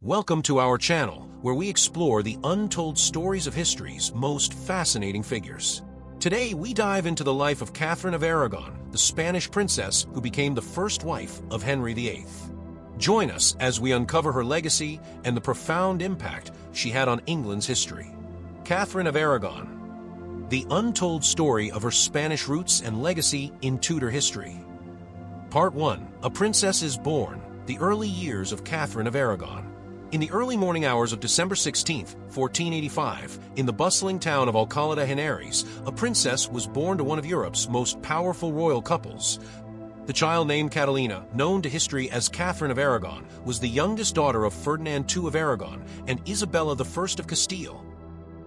Welcome to our channel, where we explore the untold stories of history's most fascinating figures. Today, we dive into the life of Catherine of Aragon, the Spanish princess who became the first wife of Henry VIII. Join us as we uncover her legacy and the profound impact she had on England's history. Catherine of Aragon, the untold story of her Spanish roots and legacy in Tudor history. Part 1. A Princess is Born, the Early Years of Catherine of Aragon. In the early morning hours of December 16, 1485, in the bustling town of Alcalá de Henares, a princess was born to one of Europe's most powerful royal couples. The child, named Catalina, known to history as Catherine of Aragon, was the youngest daughter of Ferdinand II of Aragon and Isabella I of Castile.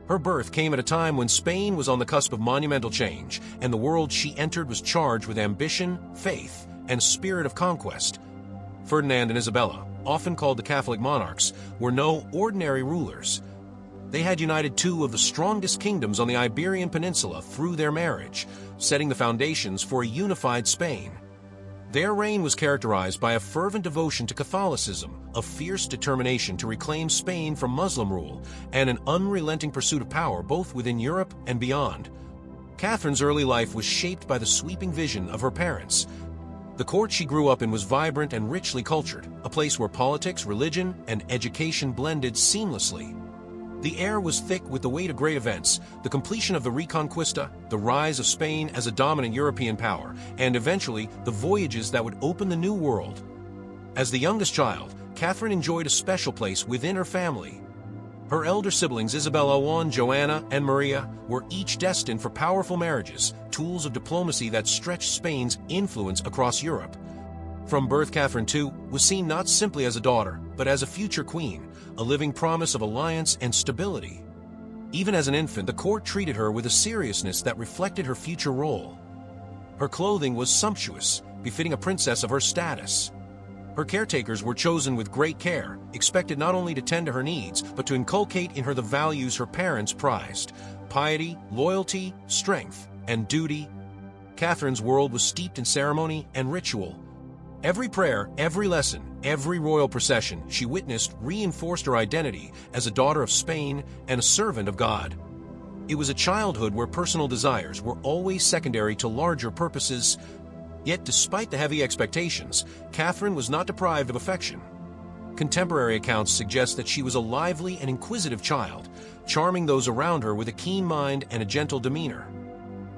Her birth came at a time when Spain was on the cusp of monumental change, and the world she entered was charged with ambition, faith, and spirit of conquest. Ferdinand and Isabella, often called the Catholic monarchs, were no ordinary rulers. They had united two of the strongest kingdoms on the Iberian Peninsula through their marriage, setting the foundations for a unified Spain. Their reign was characterized by a fervent devotion to Catholicism, a fierce determination to reclaim Spain from Muslim rule, and an unrelenting pursuit of power both within Europe and beyond. Catherine's early life was shaped by the sweeping vision of her parents. The court she grew up in was vibrant and richly cultured, a place where politics, religion, and education blended seamlessly. The air was thick with the weight of great events: the completion of the Reconquista, the rise of Spain as a dominant European power, and eventually the voyages that would open the New World. As the youngest child, Catherine enjoyed a special place within her family. Her elder siblings Isabella, Juan, Joanna, and Maria were each destined for powerful marriages, tools of diplomacy that stretched Spain's influence across Europe. From birth, Catherine, too, was seen not simply as a daughter, but as a future queen, a living promise of alliance and stability. Even as an infant, the court treated her with a seriousness that reflected her future role. Her clothing was sumptuous, befitting a princess of her status. Her caretakers were chosen with great care, expected not only to tend to her needs, but to inculcate in her the values her parents prized: piety, loyalty, strength, and duty. Catherine's world was steeped in ceremony and ritual. Every prayer, every lesson, every royal procession she witnessed reinforced her identity as a daughter of Spain and a servant of God. It was a childhood where personal desires were always secondary to larger purposes. Yet, despite the heavy expectations, Catherine was not deprived of affection. Contemporary accounts suggest that she was a lively and inquisitive child, charming those around her with a keen mind and a gentle demeanor.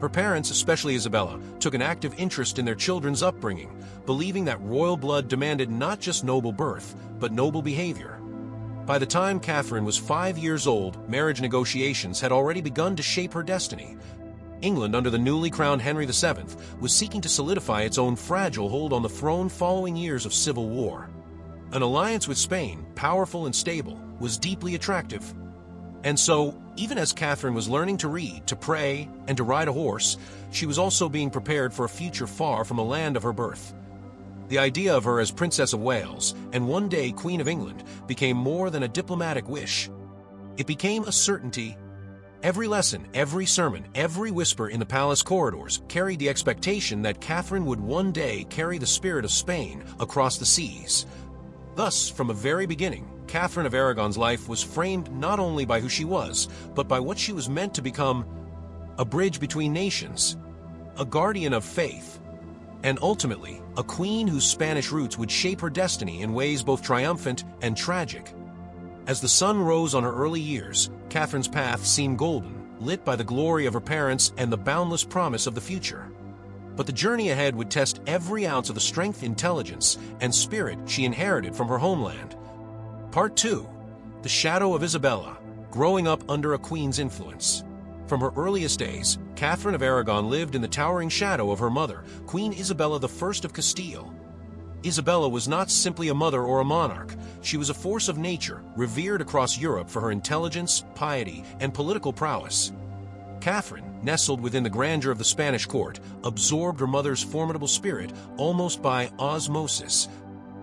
Her parents, especially Isabella, took an active interest in their children's upbringing, believing that royal blood demanded not just noble birth, but noble behavior. By the time Catherine was 5 years old, marriage negotiations had already begun to shape her destiny. England, under the newly crowned Henry VII, was seeking to solidify its own fragile hold on the throne following years of civil war. An alliance with Spain, powerful and stable, was deeply attractive. And so, even as Catherine was learning to read, to pray, and to ride a horse, she was also being prepared for a future far from the land of her birth. The idea of her as Princess of Wales, and one day Queen of England, became more than a diplomatic wish. It became a certainty. Every lesson, every sermon, every whisper in the palace corridors carried the expectation that Catherine would one day carry the spirit of Spain across the seas. Thus, from the very beginning, Catherine of Aragon's life was framed not only by who she was, but by what she was meant to become: a bridge between nations, a guardian of faith, and ultimately, a queen whose Spanish roots would shape her destiny in ways both triumphant and tragic. As the sun rose on her early years, Catherine's path seemed golden, lit by the glory of her parents and the boundless promise of the future. But the journey ahead would test every ounce of the strength, intelligence, and spirit she inherited from her homeland. Part 2. The Shadow of Isabella, growing up under a queen's influence. From her earliest days, Catherine of Aragon lived in the towering shadow of her mother, Queen Isabella I of Castile. Isabella was not simply a mother or a monarch. She was a force of nature, revered across Europe for her intelligence, piety, and political prowess. Catherine, nestled within the grandeur of the Spanish court, absorbed her mother's formidable spirit almost by osmosis.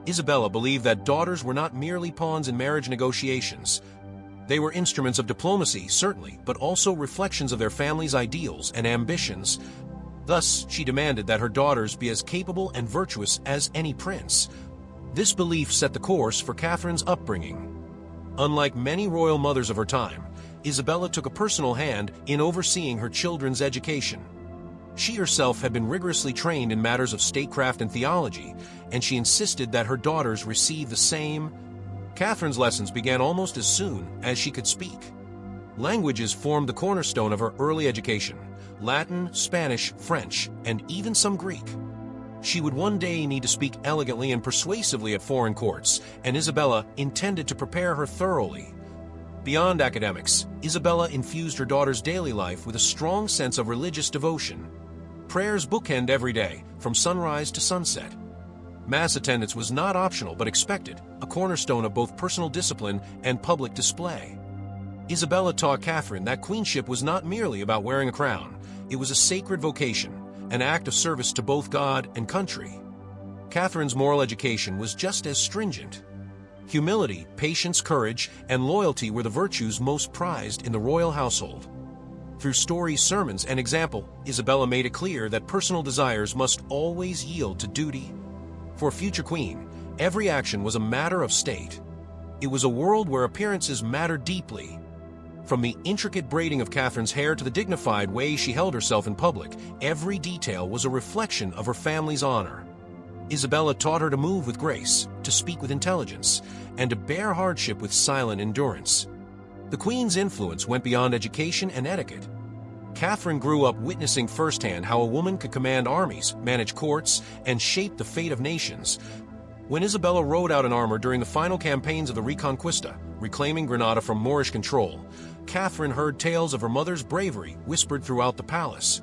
Isabella believed that daughters were not merely pawns in marriage negotiations. They were instruments of diplomacy, certainly, but also reflections of their family's ideals and ambitions. Thus, she demanded that her daughters be as capable and virtuous as any prince. This belief set the course for Catherine's upbringing. Unlike many royal mothers of her time, Isabella took a personal hand in overseeing her children's education. She herself had been rigorously trained in matters of statecraft and theology, and she insisted that her daughters receive the same. Catherine's lessons began almost as soon as she could speak. Languages formed the cornerstone of her early education: Latin, Spanish, French, and even some Greek. She would one day need to speak elegantly and persuasively at foreign courts, and Isabella intended to prepare her thoroughly. Beyond academics, Isabella infused her daughter's daily life with a strong sense of religious devotion. Prayers bookend every day, from sunrise to sunset. Mass attendance was not optional but expected, a cornerstone of both personal discipline and public display. Isabella taught Catherine that queenship was not merely about wearing a crown. It was a sacred vocation, an act of service to both God and country. Catherine's moral education was just as stringent. Humility, patience, courage, and loyalty were the virtues most prized in the royal household. Through stories, sermons, and example, Isabella made it clear that personal desires must always yield to duty. For a future queen, every action was a matter of state. It was a world where appearances mattered deeply. From the intricate braiding of Catherine's hair to the dignified way she held herself in public, every detail was a reflection of her family's honor. Isabella taught her to move with grace, to speak with intelligence, and to bear hardship with silent endurance. The queen's influence went beyond education and etiquette. Catherine grew up witnessing firsthand how a woman could command armies, manage courts, and shape the fate of nations. When Isabella rode out in armor during the final campaigns of the Reconquista, reclaiming Granada from Moorish control, Catherine heard tales of her mother's bravery whispered throughout the palace.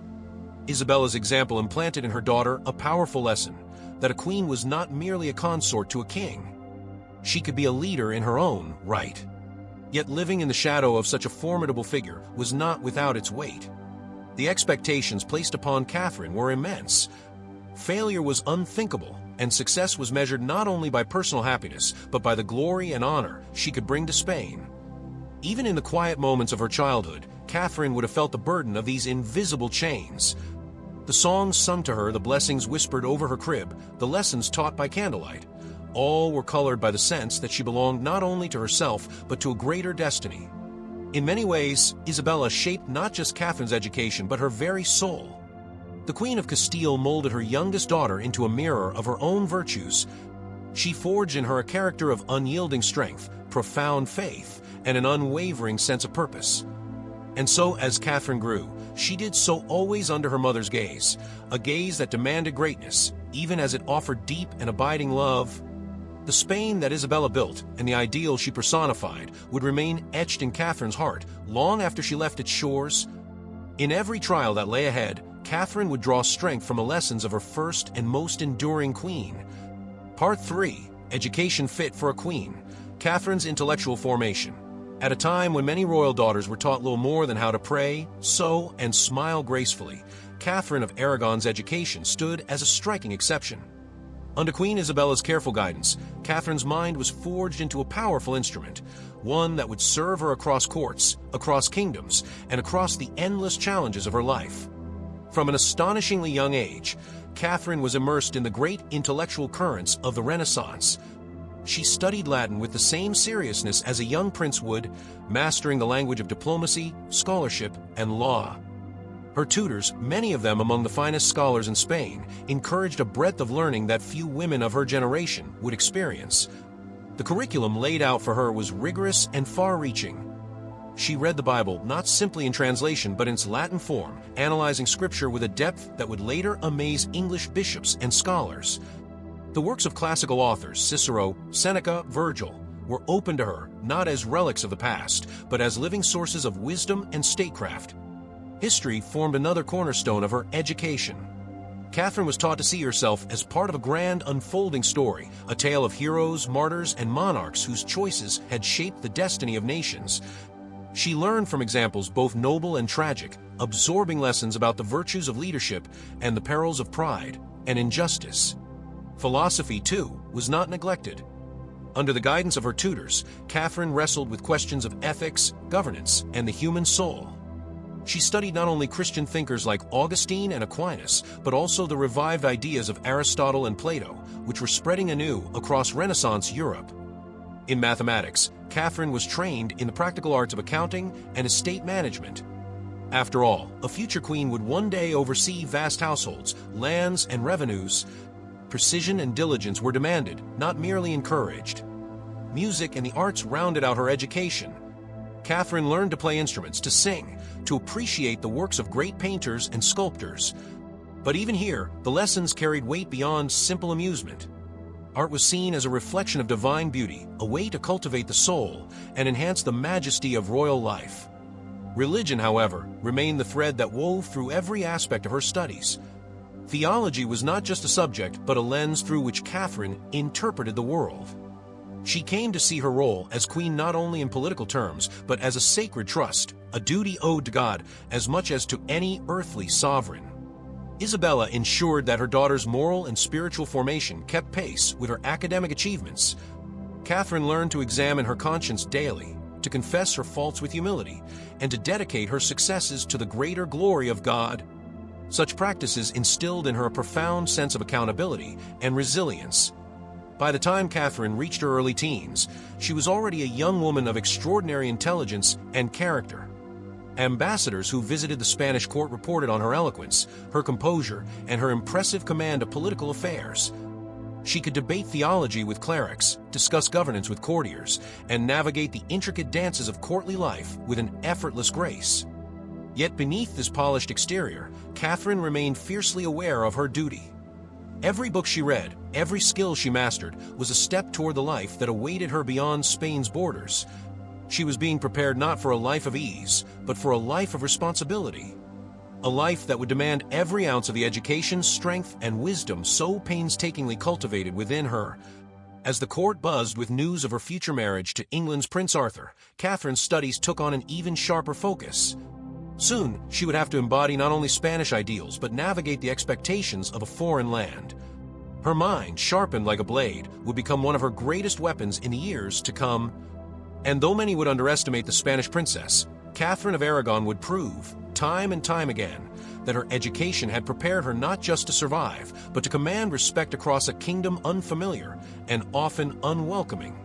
Isabella's example implanted in her daughter a powerful lesson: that a queen was not merely a consort to a king. She could be a leader in her own right. Yet living in the shadow of such a formidable figure was not without its weight. The expectations placed upon Catherine were immense. Failure was unthinkable, and success was measured not only by personal happiness, but by the glory and honor she could bring to Spain. Even in the quiet moments of her childhood, Catherine would have felt the burden of these invisible chains. The songs sung to her, the blessings whispered over her crib, the lessons taught by candlelight, all were colored by the sense that she belonged not only to herself, but to a greater destiny. In many ways, Isabella shaped not just Catherine's education, but her very soul. The Queen of Castile molded her youngest daughter into a mirror of her own virtues. She forged in her a character of unyielding strength, profound faith, and an unwavering sense of purpose. And so, as Catherine grew, she did so always under her mother's gaze, a gaze that demanded greatness, even as it offered deep and abiding love. The Spain that Isabella built and the ideal she personified would remain etched in Catherine's heart long after she left its shores. In every trial that lay ahead, Catherine would draw strength from the lessons of her first and most enduring queen. Part 3: Education Fit for a Queen. Catherine's intellectual formation. At a time when many royal daughters were taught little more than how to pray, sew, and smile gracefully, Catherine of Aragon's education stood as a striking exception. Under Queen Isabella's careful guidance, Catherine's mind was forged into a powerful instrument, one that would serve her across courts, across kingdoms, and across the endless challenges of her life. From an astonishingly young age, Catherine was immersed in the great intellectual currents of the Renaissance. She studied Latin with the same seriousness as a young prince would, mastering the language of diplomacy, scholarship, and law. Her tutors, many of them among the finest scholars in Spain, encouraged a breadth of learning that few women of her generation would experience. The curriculum laid out for her was rigorous and far-reaching. She read the Bible not simply in translation but in its Latin form, analyzing Scripture with a depth that would later amaze English bishops and scholars. The works of classical authors, Cicero, Seneca, Virgil, were open to her not as relics of the past, but as living sources of wisdom and statecraft. History formed another cornerstone of her education. Catherine was taught to see herself as part of a grand unfolding story, a tale of heroes, martyrs, and monarchs whose choices had shaped the destiny of nations. She learned from examples both noble and tragic, absorbing lessons about the virtues of leadership and the perils of pride and injustice. Philosophy, too, was not neglected. Under the guidance of her tutors, Catherine wrestled with questions of ethics, governance, and the human soul. She studied not only Christian thinkers like Augustine and Aquinas, but also the revived ideas of Aristotle and Plato, which were spreading anew across Renaissance Europe. In mathematics, Catherine was trained in the practical arts of accounting and estate management. After all, a future queen would one day oversee vast households, lands, and revenues. Precision and diligence were demanded, not merely encouraged. Music and the arts rounded out her education. Catherine learned to play instruments, to sing, to appreciate the works of great painters and sculptors. But even here, the lessons carried weight beyond simple amusement. Art was seen as a reflection of divine beauty, a way to cultivate the soul and enhance the majesty of royal life. Religion, however, remained the thread that wove through every aspect of her studies. Theology was not just a subject, but a lens through which Catherine interpreted the world. She came to see her role as queen not only in political terms, but as a sacred trust, a duty owed to God as much as to any earthly sovereign. Isabella ensured that her daughter's moral and spiritual formation kept pace with her academic achievements. Catherine learned to examine her conscience daily, to confess her faults with humility, and to dedicate her successes to the greater glory of God. Such practices instilled in her a profound sense of accountability and resilience. By the time Catherine reached her early teens, she was already a young woman of extraordinary intelligence and character. Ambassadors who visited the Spanish court reported on her eloquence, her composure, and her impressive command of political affairs. She could debate theology with clerics, discuss governance with courtiers, and navigate the intricate dances of courtly life with an effortless grace. Yet beneath this polished exterior, Catherine remained fiercely aware of her duty. Every book she read, every skill she mastered, was a step toward the life that awaited her beyond Spain's borders. She was being prepared not for a life of ease, but for a life of responsibility. A life that would demand every ounce of the education, strength, and wisdom so painstakingly cultivated within her. As the court buzzed with news of her future marriage to England's Prince Arthur, Catherine's studies took on an even sharper focus. Soon, she would have to embody not only Spanish ideals, but navigate the expectations of a foreign land. Her mind, sharpened like a blade, would become one of her greatest weapons in the years to come. And though many would underestimate the Spanish princess, Catherine of Aragon would prove, time and time again, that her education had prepared her not just to survive, but to command respect across a kingdom unfamiliar and often unwelcoming.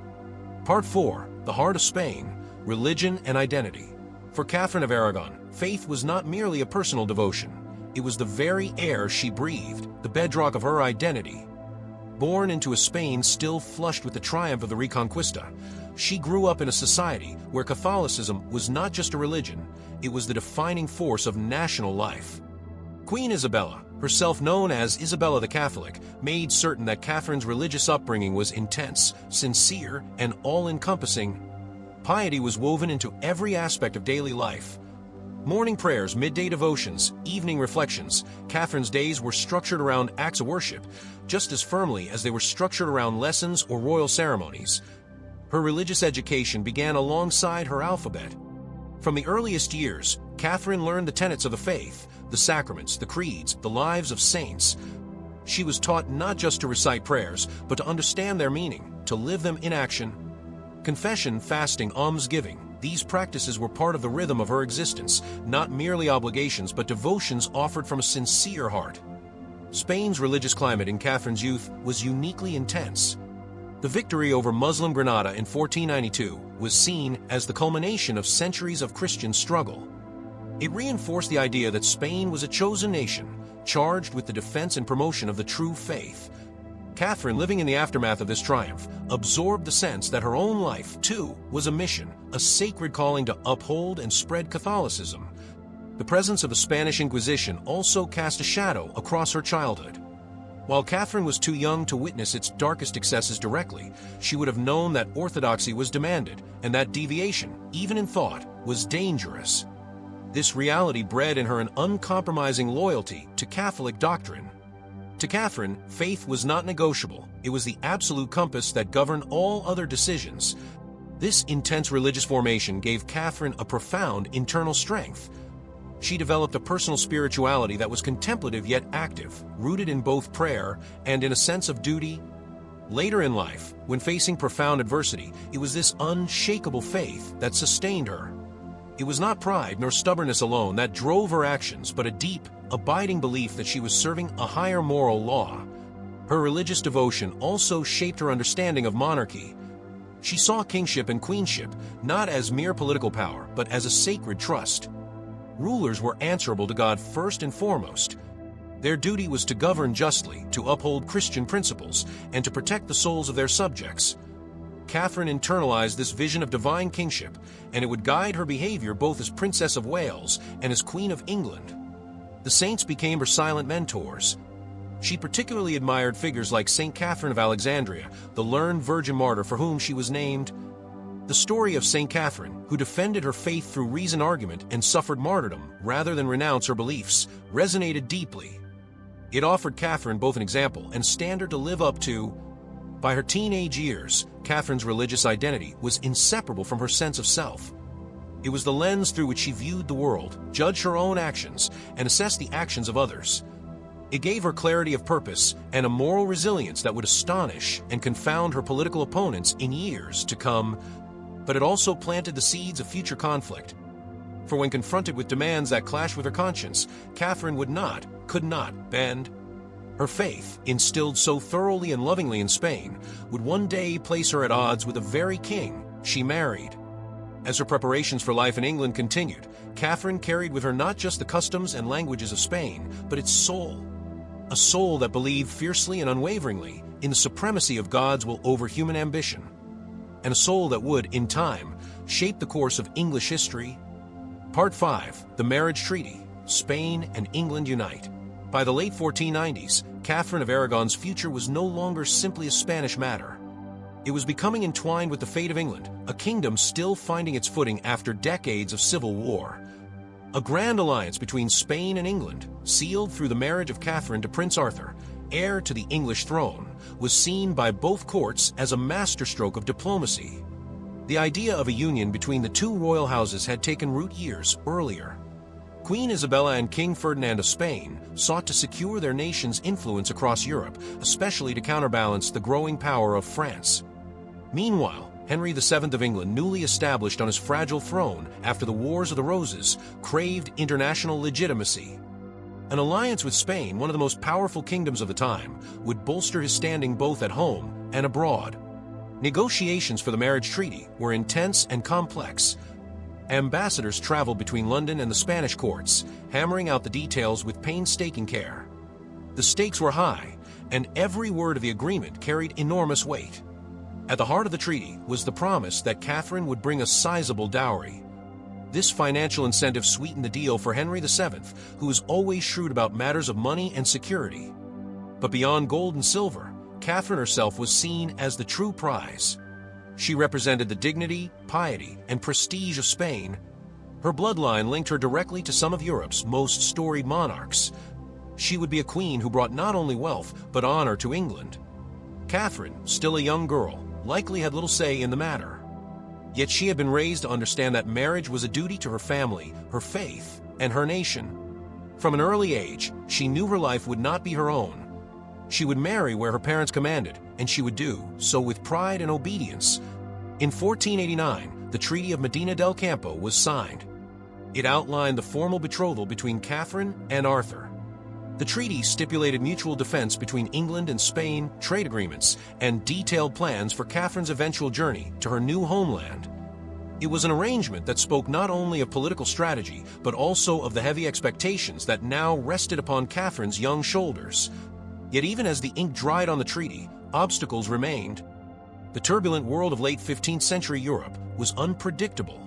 Part 4. The Heart of Spain, Religion and Identity. For Catherine of Aragon, faith was not merely a personal devotion. It was the very air she breathed, the bedrock of her identity. Born into a Spain still flushed with the triumph of the Reconquista, she grew up in a society where Catholicism was not just a religion, it was the defining force of national life. Queen Isabella, herself known as Isabella the Catholic, made certain that Catherine's religious upbringing was intense, sincere, and all-encompassing. Piety was woven into every aspect of daily life. Morning prayers, midday devotions, evening reflections, Catherine's days were structured around acts of worship, just as firmly as they were structured around lessons or royal ceremonies. Her religious education began alongside her alphabet. From the earliest years, Catherine learned the tenets of the faith, the sacraments, the creeds, the lives of saints. She was taught not just to recite prayers, but to understand their meaning, to live them in action. Confession, fasting, almsgiving, these practices were part of the rhythm of her existence, not merely obligations, but devotions offered from a sincere heart. Spain's religious climate in Catherine's youth was uniquely intense. The victory over Muslim Granada in 1492 was seen as the culmination of centuries of Christian struggle. It reinforced the idea that Spain was a chosen nation, charged with the defense and promotion of the true faith. Catherine, living in the aftermath of this triumph, absorbed the sense that her own life, too, was a mission, a sacred calling to uphold and spread Catholicism. The presence of the Spanish Inquisition also cast a shadow across her childhood. While Catherine was too young to witness its darkest excesses directly, she would have known that orthodoxy was demanded and that deviation, even in thought, was dangerous. This reality bred in her an uncompromising loyalty to Catholic doctrine. To Catherine, faith was not negotiable. It was the absolute compass that governed all other decisions. This intense religious formation gave Catherine a profound internal strength. She developed a personal spirituality that was contemplative yet active, rooted in both prayer and in a sense of duty. Later in life, when facing profound adversity, it was this unshakable faith that sustained her. It was not pride nor stubbornness alone that drove her actions, but a deep, abiding belief that she was serving a higher moral law. Her religious devotion also shaped her understanding of monarchy. She saw kingship and queenship not as mere political power, but as a sacred trust. Rulers were answerable to God first and foremost. Their duty was to govern justly, to uphold Christian principles, and to protect the souls of their subjects. Catherine internalized this vision of divine kingship, and it would guide her behavior both as Princess of Wales and as Queen of England. The saints became her silent mentors. She particularly admired figures like Saint Catherine of Alexandria, the learned virgin martyr for whom she was named. The story of Saint Catherine, who defended her faith through reasoned argument and suffered martyrdom rather than renounce her beliefs, resonated deeply. It offered Catherine both an example and standard to live up to. By her teenage years, Catherine's religious identity was inseparable from her sense of self. It was the lens through which she viewed the world, judged her own actions, and assessed the actions of others. It gave her clarity of purpose and a moral resilience that would astonish and confound her political opponents in years to come, but it also planted the seeds of future conflict. For when confronted with demands that clashed with her conscience, Catherine could not bend. Her faith, instilled so thoroughly and lovingly in Spain, would one day place her at odds with the very king she married. As her preparations for life in England continued, Catherine carried with her not just the customs and languages of Spain, but its soul. A soul that believed fiercely and unwaveringly in the supremacy of God's will over human ambition. And a soul that would, in time, shape the course of English history. Part 5. The Marriage Treaty. Spain and England Unite. By the late 1490s, Catherine of Aragon's future was no longer simply a Spanish matter. It was becoming entwined with the fate of England, a kingdom still finding its footing after decades of civil war. A grand alliance between Spain and England, sealed through the marriage of Catherine to Prince Arthur, heir to the English throne, was seen by both courts as a masterstroke of diplomacy. The idea of a union between the two royal houses had taken root years earlier. Queen Isabella and King Ferdinand of Spain sought to secure their nation's influence across Europe, especially to counterbalance the growing power of France. Meanwhile, Henry VII of England, newly established on his fragile throne after the Wars of the Roses, craved international legitimacy. An alliance with Spain, one of the most powerful kingdoms of the time, would bolster his standing both at home and abroad. Negotiations for the marriage treaty were intense and complex. Ambassadors traveled between London and the Spanish courts, hammering out the details with painstaking care. The stakes were high, and every word of the agreement carried enormous weight. At the heart of the treaty was the promise that Catherine would bring a sizable dowry. This financial incentive sweetened the deal for Henry VII, who was always shrewd about matters of money and security. But beyond gold and silver, Catherine herself was seen as the true prize. She represented the dignity, piety, and prestige of Spain. Her bloodline linked her directly to some of Europe's most storied monarchs. She would be a queen who brought not only wealth, but honor to England. Catherine, still a young girl, likely had little say in the matter. Yet she had been raised to understand that marriage was a duty to her family, her faith, and her nation. From an early age, she knew her life would not be her own. She would marry where her parents commanded, and she would do so with pride and obedience. In 1489, the Treaty of Medina del Campo was signed. It outlined the formal betrothal between Catherine and Arthur. The treaty stipulated mutual defense between England and Spain, trade agreements, and detailed plans for Catherine's eventual journey to her new homeland. It was an arrangement that spoke not only of political strategy, but also of the heavy expectations that now rested upon Catherine's young shoulders. Yet even as the ink dried on the treaty, obstacles remained. The turbulent world of late 15th century Europe was unpredictable.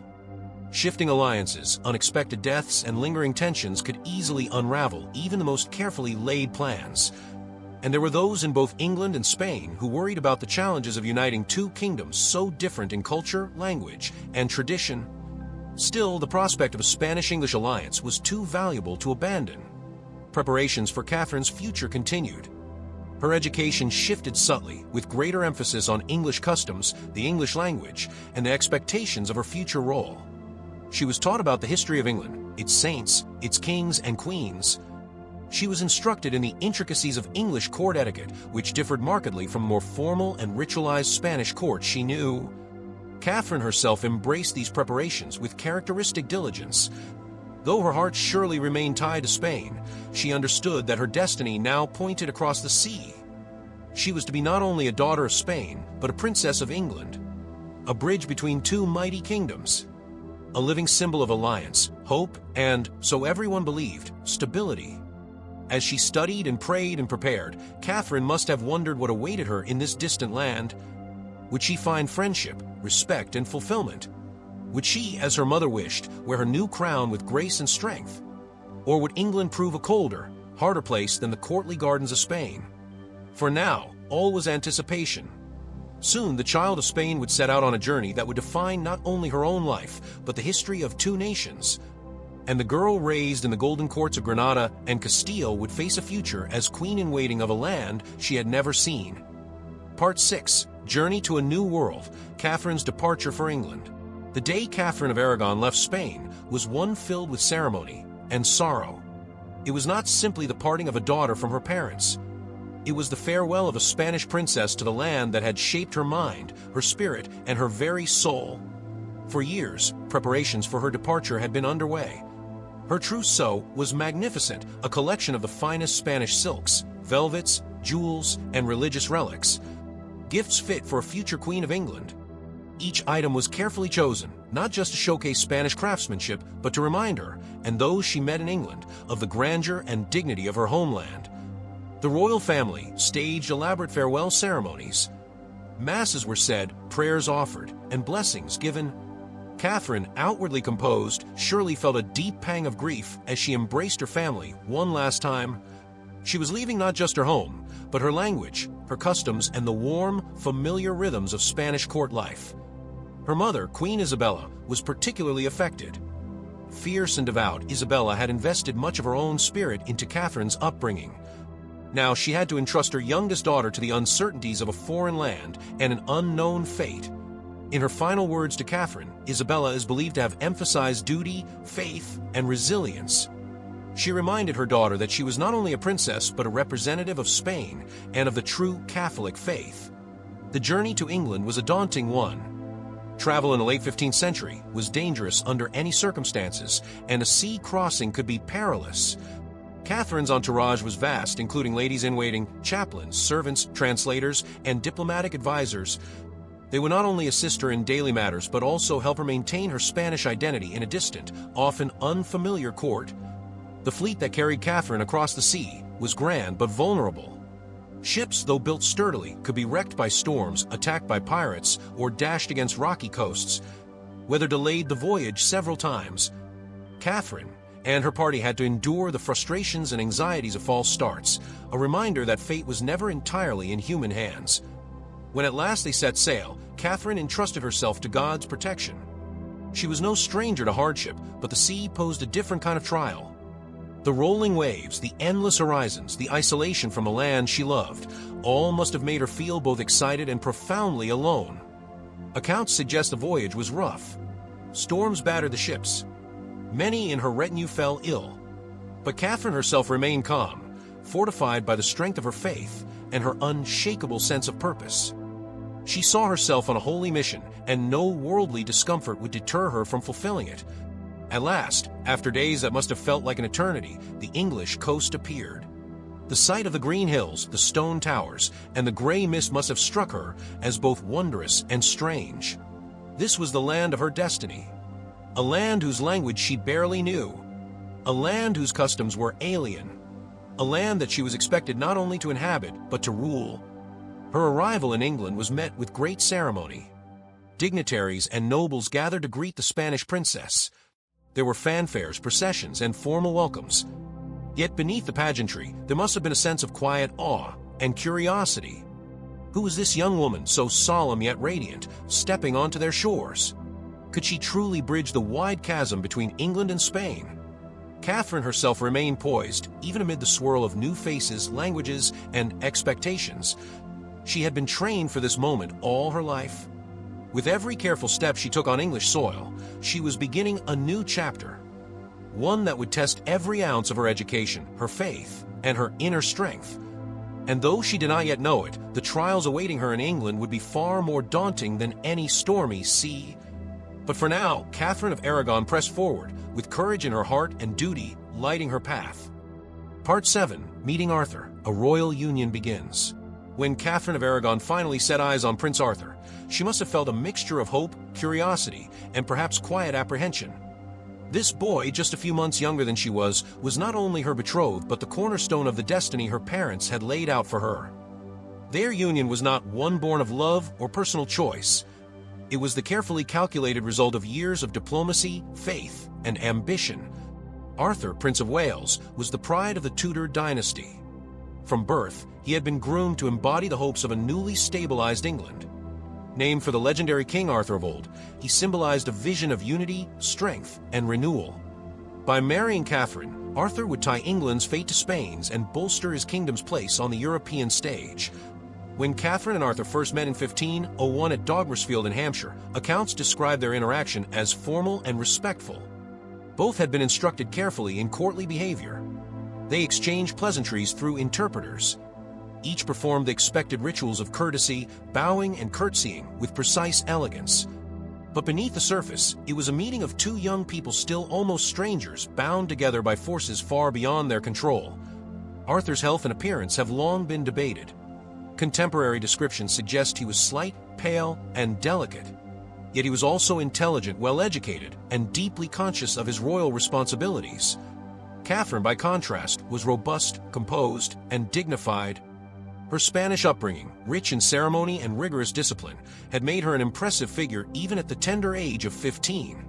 Shifting alliances, unexpected deaths, and lingering tensions could easily unravel even the most carefully laid plans. And there were those in both England and Spain who worried about the challenges of uniting two kingdoms so different in culture, language, and tradition. Still, the prospect of a Spanish-English alliance was too valuable to abandon. Preparations for Catherine's future continued. Her education shifted subtly, with greater emphasis on English customs, the English language, and the expectations of her future role. She was taught about the history of England, its saints, its kings and queens. She was instructed in the intricacies of English court etiquette, which differed markedly from more formal and ritualized Spanish courts she knew. Catherine herself embraced these preparations with characteristic diligence. Though her heart surely remained tied to Spain, she understood that her destiny now pointed across the sea. She was to be not only a daughter of Spain, but a princess of England. a bridge between two mighty kingdoms. A living symbol of alliance, hope, and, so everyone believed, stability. As she studied and prayed and prepared, Catherine must have wondered what awaited her in this distant land. Would she find friendship, respect, and fulfillment? Would she, as her mother wished, wear her new crown with grace and strength? Or would England prove a colder, harder place than the courtly gardens of Spain? For now, all was anticipation. Soon, the child of Spain would set out on a journey that would define not only her own life, but the history of two nations. And the girl raised in the golden courts of Granada and Castile would face a future as queen-in-waiting of a land she had never seen. Part 6. Journey to a New World, Catherine's Departure for England. The day Catherine of Aragon left Spain was one filled with ceremony and sorrow. It was not simply the parting of a daughter from her parents. It was the farewell of a Spanish princess to the land that had shaped her mind, her spirit, and her very soul. For years, preparations for her departure had been underway. Her trousseau was magnificent, a collection of the finest Spanish silks, velvets, jewels, and religious relics, gifts fit for a future Queen of England. Each item was carefully chosen, not just to showcase Spanish craftsmanship, but to remind her, and those she met in England, of the grandeur and dignity of her homeland. The royal family staged elaborate farewell ceremonies. Masses were said, prayers offered, and blessings given. Catherine, outwardly composed, surely felt a deep pang of grief as she embraced her family one last time. She was leaving not just her home, but her language, her customs, and the warm, familiar rhythms of Spanish court life. Her mother, Queen Isabella, was particularly affected. Fierce and devout, Isabella had invested much of her own spirit into Catherine's upbringing. Now she had to entrust her youngest daughter to the uncertainties of a foreign land and an unknown fate. In her final words to Catherine, Isabella is believed to have emphasized duty, faith, and resilience. She reminded her daughter that she was not only a princess but a representative of Spain and of the true Catholic faith. The journey to England was a daunting one. Travel in the late 15th century was dangerous under any circumstances, and a sea crossing could be perilous. Catherine's entourage was vast, including ladies-in-waiting, chaplains, servants, translators, and diplomatic advisors. They would not only assist her in daily matters, but also help her maintain her Spanish identity in a distant, often unfamiliar court. The fleet that carried Catherine across the sea was grand but vulnerable. Ships, though built sturdily, could be wrecked by storms, attacked by pirates, or dashed against rocky coasts. Weather delayed the voyage several times. Catherine and her party had to endure the frustrations and anxieties of false starts, a reminder that fate was never entirely in human hands. When at last they set sail, Catherine entrusted herself to God's protection. She was no stranger to hardship, but the sea posed a different kind of trial. The rolling waves, the endless horizons, the isolation from a land she loved, all must have made her feel both excited and profoundly alone. Accounts suggest the voyage was rough. Storms battered the ships. Many in her retinue fell ill. But Catherine herself remained calm, fortified by the strength of her faith and her unshakable sense of purpose. She saw herself on a holy mission, and no worldly discomfort would deter her from fulfilling it. At last, after days that must have felt like an eternity, the English coast appeared. The sight of the green hills, the stone towers, and the gray mist must have struck her as both wondrous and strange. This was the land of her destiny. A land whose language she barely knew. A land whose customs were alien. A land that she was expected not only to inhabit, but to rule. Her arrival in England was met with great ceremony. Dignitaries and nobles gathered to greet the Spanish princess. There were fanfares, processions, and formal welcomes. Yet beneath the pageantry, there must have been a sense of quiet awe and curiosity. Who was this young woman, so solemn yet radiant, stepping onto their shores? Could she truly bridge the wide chasm between England and Spain? Catherine herself remained poised, even amid the swirl of new faces, languages, and expectations. She had been trained for this moment all her life. With every careful step she took on English soil, she was beginning a new chapter. One that would test every ounce of her education, her faith, and her inner strength. And though she did not yet know it, the trials awaiting her in England would be far more daunting than any stormy sea. But for now, Catherine of Aragon pressed forward, with courage in her heart and duty lighting her path. Part 7. Meeting Arthur. A royal union begins. When Catherine of Aragon finally set eyes on Prince Arthur, she must have felt a mixture of hope, curiosity, and perhaps quiet apprehension. This boy, just a few months younger than she was not only her betrothed but the cornerstone of the destiny her parents had laid out for her. Their union was not one born of love or personal choice. It was the carefully calculated result of years of diplomacy, faith, and ambition. Arthur, Prince of Wales, was the pride of the Tudor dynasty. From birth, he had been groomed to embody the hopes of a newly stabilized England. Named for the legendary King Arthur of old, he symbolized a vision of unity, strength, and renewal. By marrying Catherine, Arthur would tie England's fate to Spain's and bolster his kingdom's place on the European stage. When Catherine and Arthur first met in 1501 at Dogmersfield in Hampshire, accounts describe their interaction as formal and respectful. Both had been instructed carefully in courtly behavior. They exchanged pleasantries through interpreters. Each performed the expected rituals of courtesy, bowing and curtsying with precise elegance. But beneath the surface, it was a meeting of two young people still almost strangers, bound together by forces far beyond their control. Arthur's health and appearance have long been debated. Contemporary descriptions suggest he was slight, pale, and delicate. Yet he was also intelligent, well-educated, and deeply conscious of his royal responsibilities. Catherine, by contrast, was robust, composed, and dignified. Her Spanish upbringing, rich in ceremony and rigorous discipline, had made her an impressive figure even at the tender age of 15.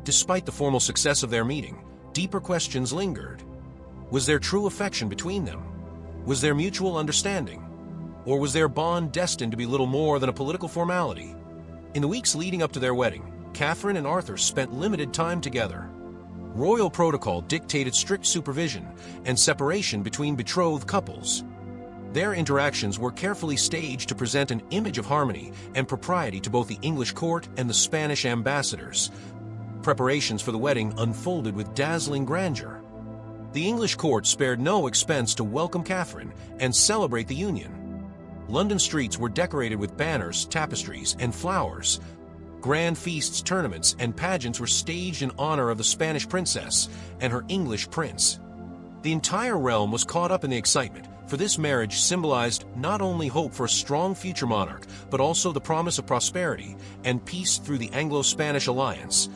Despite the formal success of their meeting, deeper questions lingered. Was there true affection between them? Was there mutual understanding? Or was their bond destined to be little more than a political formality? In the weeks leading up to their wedding, Catherine and Arthur spent limited time together. Royal protocol dictated strict supervision and separation between betrothed couples. Their interactions were carefully staged to present an image of harmony and propriety to both the English court and the Spanish ambassadors. Preparations for the wedding unfolded with dazzling grandeur. The English court spared no expense to welcome Catherine and celebrate the union. London streets were decorated with banners, tapestries, and flowers. Grand feasts, tournaments, and pageants were staged in honor of the Spanish princess and her English prince. The entire realm was caught up in the excitement, for this marriage symbolized not only hope for a strong future monarch, but also the promise of prosperity and peace through the Anglo-Spanish alliance.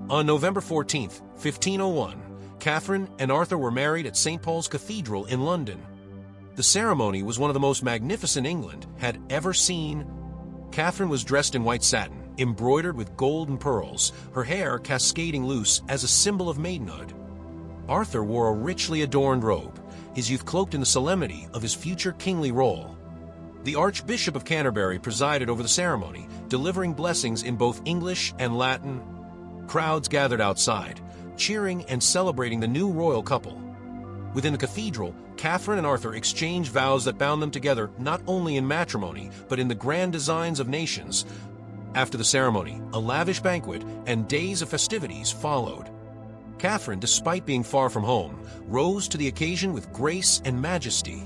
On November 14, 1501, Catherine and Arthur were married at St. Paul's Cathedral in London. The ceremony was one of the most magnificent England had ever seen. Catherine was dressed in white satin, embroidered with gold and pearls, her hair cascading loose as a symbol of maidenhood. Arthur wore a richly adorned robe, his youth cloaked in the solemnity of his future kingly role. The Archbishop of Canterbury presided over the ceremony, delivering blessings in both English and Latin. Crowds gathered outside, cheering and celebrating the new royal couple. Within the cathedral, Catherine and Arthur exchanged vows that bound them together not only in matrimony, but in the grand designs of nations. After the ceremony, a lavish banquet and days of festivities followed. Catherine, despite being far from home, rose to the occasion with grace and majesty.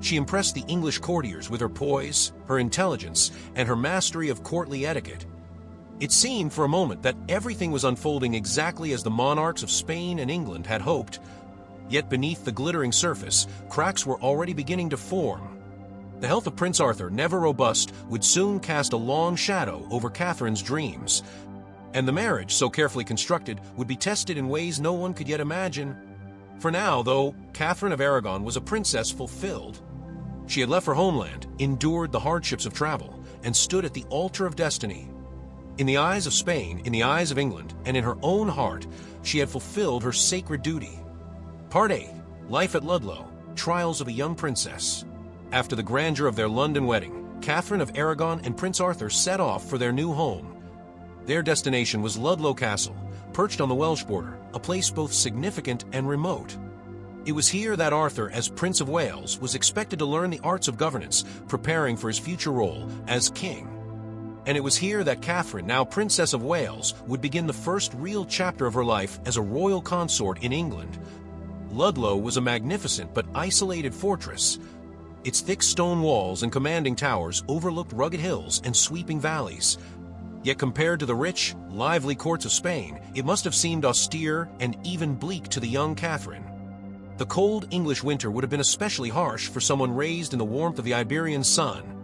She impressed the English courtiers with her poise, her intelligence, and her mastery of courtly etiquette. It seemed for a moment that everything was unfolding exactly as the monarchs of Spain and England had hoped. Yet beneath the glittering surface, cracks were already beginning to form. The health of Prince Arthur, never robust, would soon cast a long shadow over Catherine's dreams. And the marriage, so carefully constructed, would be tested in ways no one could yet imagine. For now, though, Catherine of Aragon was a princess fulfilled. She had left her homeland, endured the hardships of travel, and stood at the altar of destiny. In the eyes of Spain, in the eyes of England, and in her own heart, she had fulfilled her sacred duty. Part 8. Life at Ludlow. Trials of a Young Princess. After the grandeur of their London wedding, Catherine of Aragon and Prince Arthur set off for their new home. Their destination was Ludlow Castle, perched on the Welsh border, a place both significant and remote. It was here that Arthur, as Prince of Wales, was expected to learn the arts of governance, preparing for his future role as king. And it was here that Catherine, now Princess of Wales, would begin the first real chapter of her life as a royal consort in England. Ludlow was a magnificent but isolated fortress. Its thick stone walls and commanding towers overlooked rugged hills and sweeping valleys. Yet compared to the rich, lively courts of Spain, it must have seemed austere and even bleak to the young Catherine. The cold English winter would have been especially harsh for someone raised in the warmth of the Iberian sun.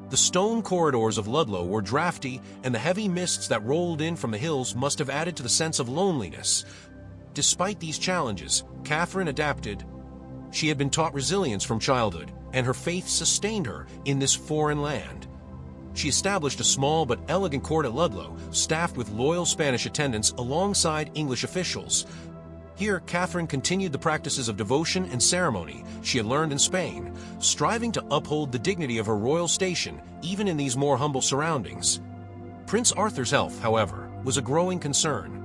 The stone corridors of Ludlow were drafty, and the heavy mists that rolled in from the hills must have added to the sense of loneliness. Despite these challenges, Catherine adapted. She had been taught resilience from childhood, and her faith sustained her in this foreign land. She established a small but elegant court at Ludlow, staffed with loyal Spanish attendants alongside English officials. Here, Catherine continued the practices of devotion and ceremony she had learned in Spain, striving to uphold the dignity of her royal station even in these more humble surroundings. Prince Arthur's health, however, was a growing concern.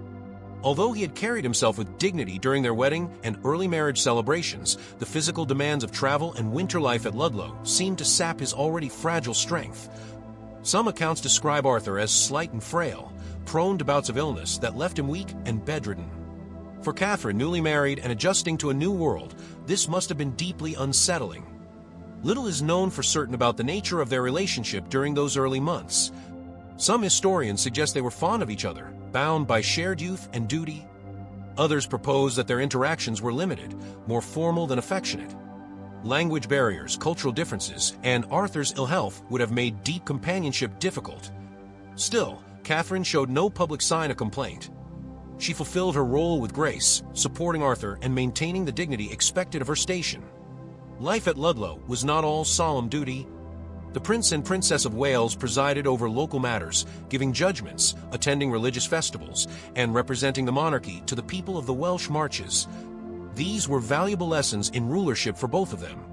Although he had carried himself with dignity during their wedding and early marriage celebrations, the physical demands of travel and winter life at Ludlow seemed to sap his already fragile strength. Some accounts describe Arthur as slight and frail, prone to bouts of illness that left him weak and bedridden. For Catherine, newly married and adjusting to a new world, this must have been deeply unsettling. Little is known for certain about the nature of their relationship during those early months. Some historians suggest they were fond of each other, bound by shared youth and duty. Others propose that their interactions were limited, more formal than affectionate. Language barriers, cultural differences, and Arthur's ill health would have made deep companionship difficult. Still, Catherine showed no public sign of complaint. She fulfilled her role with grace, supporting Arthur and maintaining the dignity expected of her station. Life at Ludlow was not all solemn duty. The Prince and Princess of Wales presided over local matters, giving judgments, attending religious festivals, and representing the monarchy to the people of the Welsh Marches. These were valuable lessons in rulership for both of them.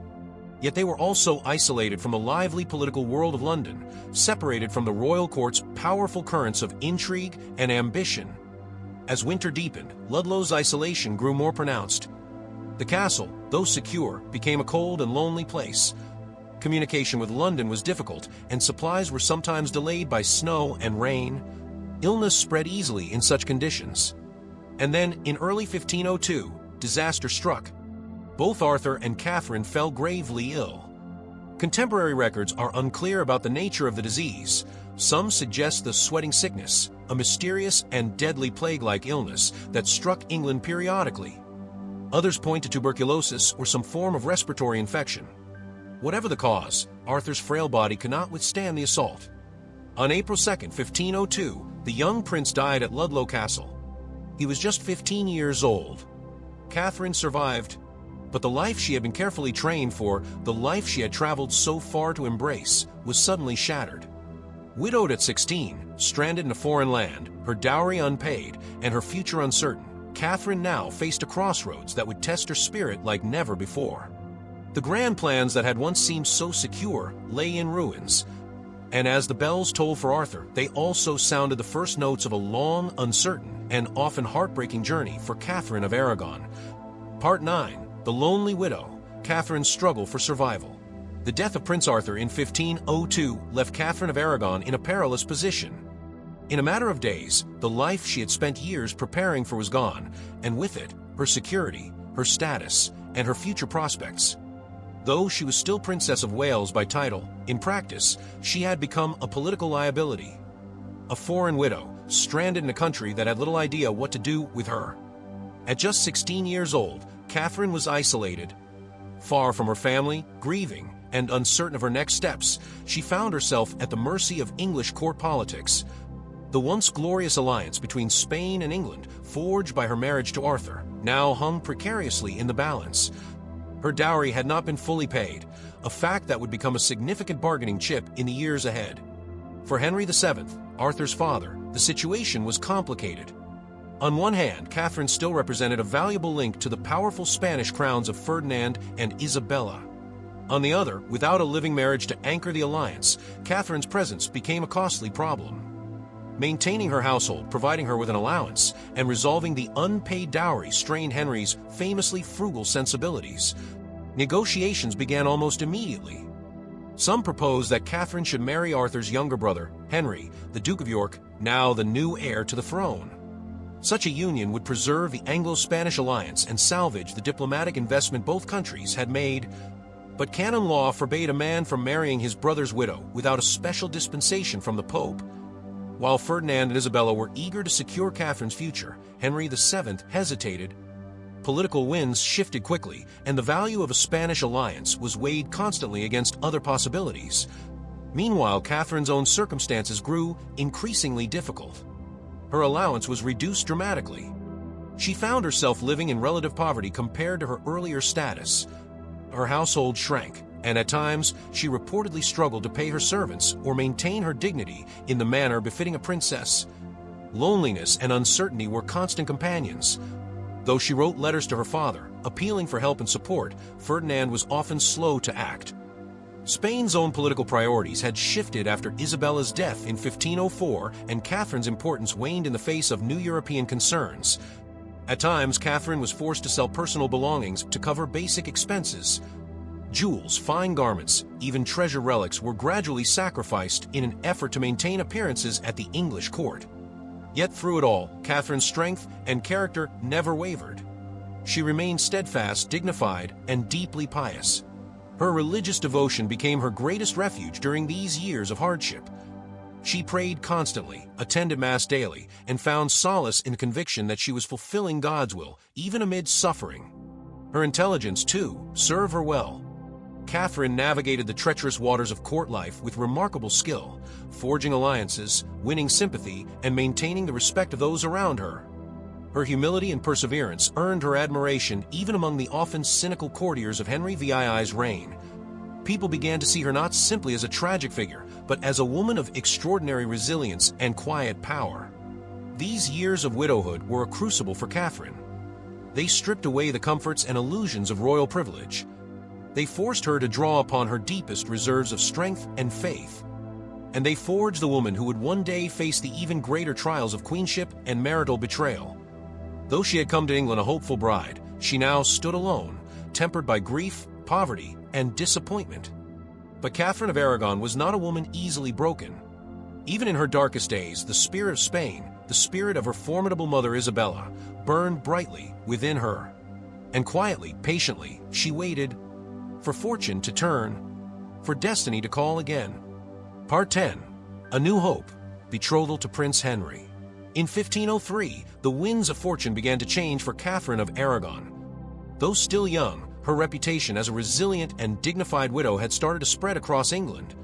Yet they were also isolated from the lively political world of London, separated from the royal court's powerful currents of intrigue and ambition. As winter deepened, Ludlow's isolation grew more pronounced. The castle, though secure, became a cold and lonely place. Communication with London was difficult, and supplies were sometimes delayed by snow and rain. Illness spread easily in such conditions. And then, in early 1502, disaster struck. Both Arthur and Catherine fell gravely ill. Contemporary records are unclear about the nature of the disease. Some suggest the sweating sickness, a mysterious and deadly plague-like illness that struck England periodically. Others point to tuberculosis or some form of respiratory infection. Whatever the cause, Arthur's frail body could not withstand the assault. On April 2, 1502, the young prince died at Ludlow Castle. He was just 15 years old. Catherine survived, but the life she had been carefully trained for, the life she had traveled so far to embrace, was suddenly shattered. Widowed at 16, stranded in a foreign land, her dowry unpaid, and her future uncertain, Catherine now faced a crossroads that would test her spirit like never before. The grand plans that had once seemed so secure lay in ruins, and as the bells tolled for Arthur, they also sounded the first notes of a long, uncertain, and often heartbreaking journey for Catherine of Aragon. Part 9. The Lonely Widow, Catherine's Struggle for Survival. The death of Prince Arthur in 1502 left Catherine of Aragon in a perilous position. In a matter of days, the life she had spent years preparing for was gone, and with it, her security, her status, and her future prospects. Though she was still Princess of Wales by title, in practice, she had become a political liability. A foreign widow, stranded in a country that had little idea what to do with her. At just 16 years old, Catherine was isolated. Far from her family, grieving, and uncertain of her next steps, she found herself at the mercy of English court politics. The once glorious alliance between Spain and England, forged by her marriage to Arthur, now hung precariously in the balance. Her dowry had not been fully paid, a fact that would become a significant bargaining chip in the years ahead. For Henry VII, Arthur's father, the situation was complicated. On one hand, Catherine still represented a valuable link to the powerful Spanish crowns of Ferdinand and Isabella. On the other, without a living marriage to anchor the alliance, Catherine's presence became a costly problem. Maintaining her household, providing her with an allowance, and resolving the unpaid dowry strained Henry's famously frugal sensibilities. Negotiations began almost immediately. Some proposed that Catherine should marry Arthur's younger brother, Henry, the Duke of York, now the new heir to the throne. Such a union would preserve the Anglo-Spanish alliance and salvage the diplomatic investment both countries had made. But canon law forbade a man from marrying his brother's widow without a special dispensation from the Pope. While Ferdinand and Isabella were eager to secure Catherine's future, Henry VII hesitated. Political winds shifted quickly, and the value of a Spanish alliance was weighed constantly against other possibilities. Meanwhile, Catherine's own circumstances grew increasingly difficult. Her allowance was reduced dramatically. She found herself living in relative poverty compared to her earlier status. Her household shrank, and at times she reportedly struggled to pay her servants or maintain her dignity in the manner befitting a princess. Loneliness and uncertainty were constant companions. Though she wrote letters to her father, appealing for help and support, Ferdinand was often slow to act. Spain's own political priorities had shifted after Isabella's death in 1504, and Catherine's importance waned in the face of new European concerns. At times, Catherine was forced to sell personal belongings to cover basic expenses. Jewels, fine garments, even treasure relics were gradually sacrificed in an effort to maintain appearances at the English court. Yet through it all, Catherine's strength and character never wavered. She remained steadfast, dignified, and deeply pious. Her religious devotion became her greatest refuge during these years of hardship. She prayed constantly, attended Mass daily, and found solace in the conviction that she was fulfilling God's will, even amid suffering. Her intelligence, too, served her well. Catherine navigated the treacherous waters of court life with remarkable skill, forging alliances, winning sympathy, and maintaining the respect of those around her. Her humility and perseverance earned her admiration even among the often cynical courtiers of Henry VII's reign. People began to see her not simply as a tragic figure, but as a woman of extraordinary resilience and quiet power. These years of widowhood were a crucible for Catherine. They stripped away the comforts and illusions of royal privilege. They forced her to draw upon her deepest reserves of strength and faith. And they forged the woman who would one day face the even greater trials of queenship and marital betrayal. Though she had come to England a hopeful bride, she now stood alone, tempered by grief, poverty, and disappointment. But Catherine of Aragon was not a woman easily broken. Even in her darkest days, the spirit of Spain, the spirit of her formidable mother Isabella, burned brightly within her. And quietly, patiently, she waited for fortune to turn, for destiny to call again. Part 10. A New Hope. Betrothal to Prince Henry. In 1503, the winds of fortune began to change for Catherine of Aragon. Though still young, her reputation as a resilient and dignified widow had started to spread across England.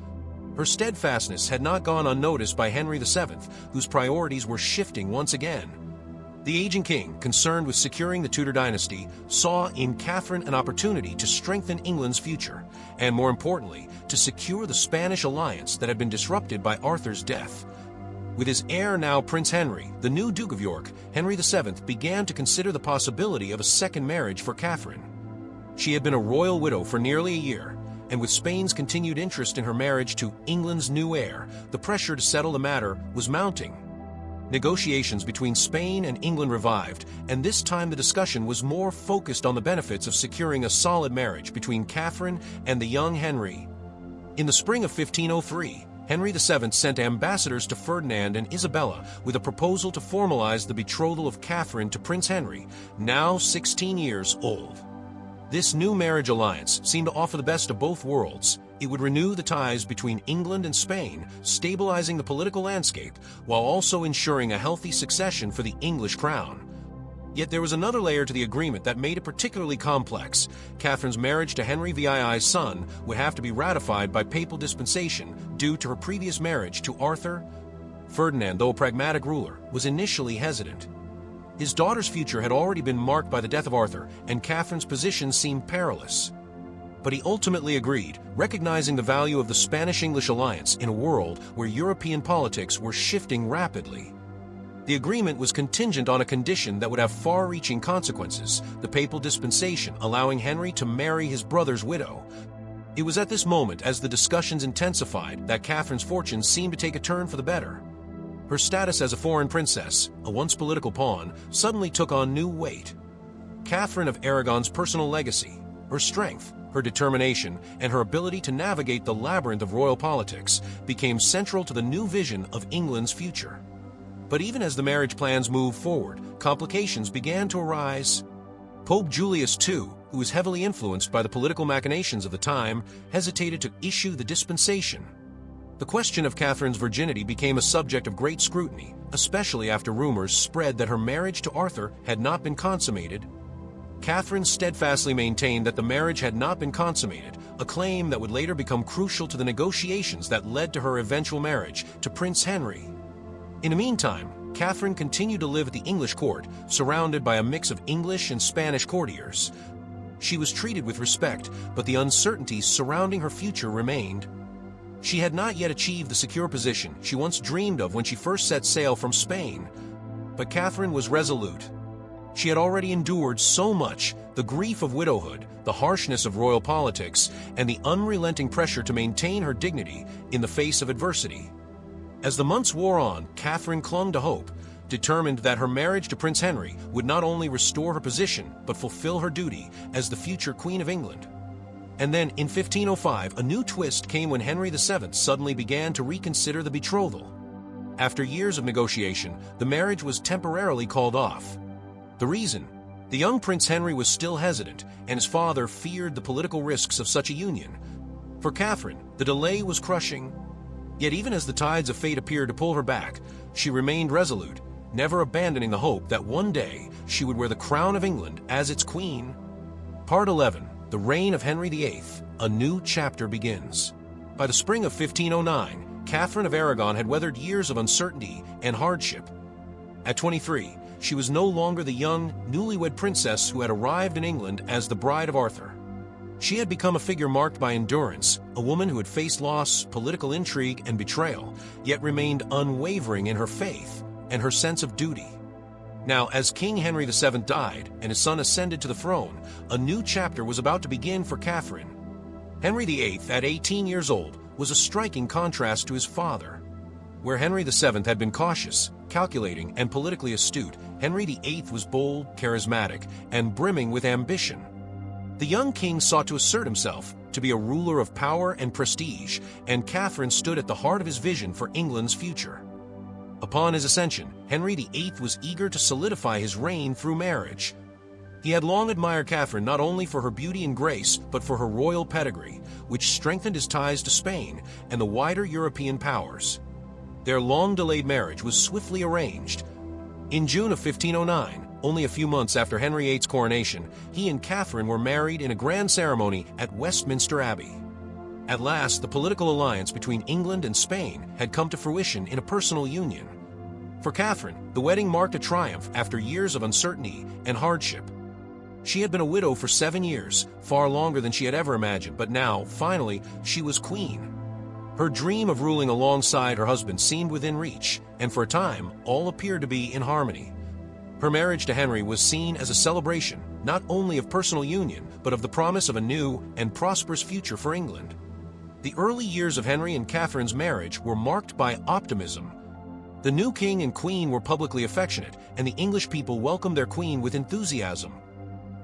Her steadfastness had not gone unnoticed by Henry VII, whose priorities were shifting once again. The aging king, concerned with securing the Tudor dynasty, saw in Catherine an opportunity to strengthen England's future, and more importantly, to secure the Spanish alliance that had been disrupted by Arthur's death. With his heir now Prince Henry, the new Duke of York, Henry VII began to consider the possibility of a second marriage for Catherine. She had been a royal widow for nearly a year, and with Spain's continued interest in her marriage to England's new heir, the pressure to settle the matter was mounting. Negotiations between Spain and England revived, and this time the discussion was more focused on the benefits of securing a solid marriage between Catherine and the young Henry. In the spring of 1503, Henry VII sent ambassadors to Ferdinand and Isabella with a proposal to formalize the betrothal of Catherine to Prince Henry, now 16 years old. This new marriage alliance seemed to offer the best of both worlds. It would renew the ties between England and Spain, stabilizing the political landscape, while also ensuring a healthy succession for the English crown. Yet there was another layer to the agreement that made it particularly complex. Catherine's marriage to Henry VII's son would have to be ratified by papal dispensation due to her previous marriage to Arthur. Ferdinand, though a pragmatic ruler, was initially hesitant. His daughter's future had already been marked by the death of Arthur, and Catherine's position seemed perilous. But he ultimately agreed, recognizing the value of the Spanish-English alliance in a world where European politics were shifting rapidly. The agreement was contingent on a condition that would have far-reaching consequences: the papal dispensation allowing Henry to marry his brother's widow. It was at this moment, as the discussions intensified, that Catherine's fortunes seemed to take a turn for the better. Her status as a foreign princess, a once political pawn, suddenly took on new weight. Catherine of Aragon's personal legacy, her strength, her determination, and her ability to navigate the labyrinth of royal politics became central to the new vision of England's future. But even as the marriage plans moved forward, complications began to arise. Pope Julius II, who was heavily influenced by the political machinations of the time, hesitated to issue the dispensation. The question of Catherine's virginity became a subject of great scrutiny, especially after rumors spread that her marriage to Arthur had not been consummated. Catherine steadfastly maintained that the marriage had not been consummated, a claim that would later become crucial to the negotiations that led to her eventual marriage to Prince Henry. In the meantime, Catherine continued to live at the English court, surrounded by a mix of English and Spanish courtiers. She was treated with respect, but the uncertainties surrounding her future remained. She had not yet achieved the secure position she once dreamed of when she first set sail from Spain. But Catherine was resolute. She had already endured so much: the grief of widowhood, the harshness of royal politics, and the unrelenting pressure to maintain her dignity in the face of adversity. As the months wore on, Catherine clung to hope, determined that her marriage to Prince Henry would not only restore her position, but fulfill her duty as the future Queen of England. And then, in 1505, a new twist came when Henry VII suddenly began to reconsider the betrothal. After years of negotiation, the marriage was temporarily called off. The reason? The young Prince Henry was still hesitant, and his father feared the political risks of such a union. For Catherine, the delay was crushing. Yet even as the tides of fate appeared to pull her back, she remained resolute, never abandoning the hope that one day she would wear the crown of England as its queen. Part 11. The Reign of Henry VIII. A new chapter begins. By the spring of 1509, Catherine of Aragon had weathered years of uncertainty and hardship. At 23, she was no longer the young, newlywed princess who had arrived in England as the bride of Arthur. She had become a figure marked by endurance, a woman who had faced loss, political intrigue, and betrayal, yet remained unwavering in her faith and her sense of duty. Now, as King Henry VII died and his son ascended to the throne, a new chapter was about to begin for Catherine. Henry VIII, at 18 years old, was a striking contrast to his father. Where Henry VII had been cautious, calculating, and politically astute, Henry VIII was bold, charismatic, and brimming with ambition. The young king sought to assert himself, to be a ruler of power and prestige, and Catherine stood at the heart of his vision for England's future. Upon his ascension, Henry VIII was eager to solidify his reign through marriage. He had long admired Catherine not only for her beauty and grace, but for her royal pedigree, which strengthened his ties to Spain and the wider European powers. Their long-delayed marriage was swiftly arranged. In June of 1509, only a few months after Henry VIII's coronation, he and Catherine were married in a grand ceremony at Westminster Abbey. At last, the political alliance between England and Spain had come to fruition in a personal union. For Catherine, the wedding marked a triumph after years of uncertainty and hardship. She had been a widow for 7 years, far longer than she had ever imagined, but now, finally, she was queen. Her dream of ruling alongside her husband seemed within reach, and for a time, all appeared to be in harmony. Her marriage to Henry was seen as a celebration, not only of personal union, but of the promise of a new and prosperous future for England. The early years of Henry and Catherine's marriage were marked by optimism. The new king and queen were publicly affectionate, and the English people welcomed their queen with enthusiasm.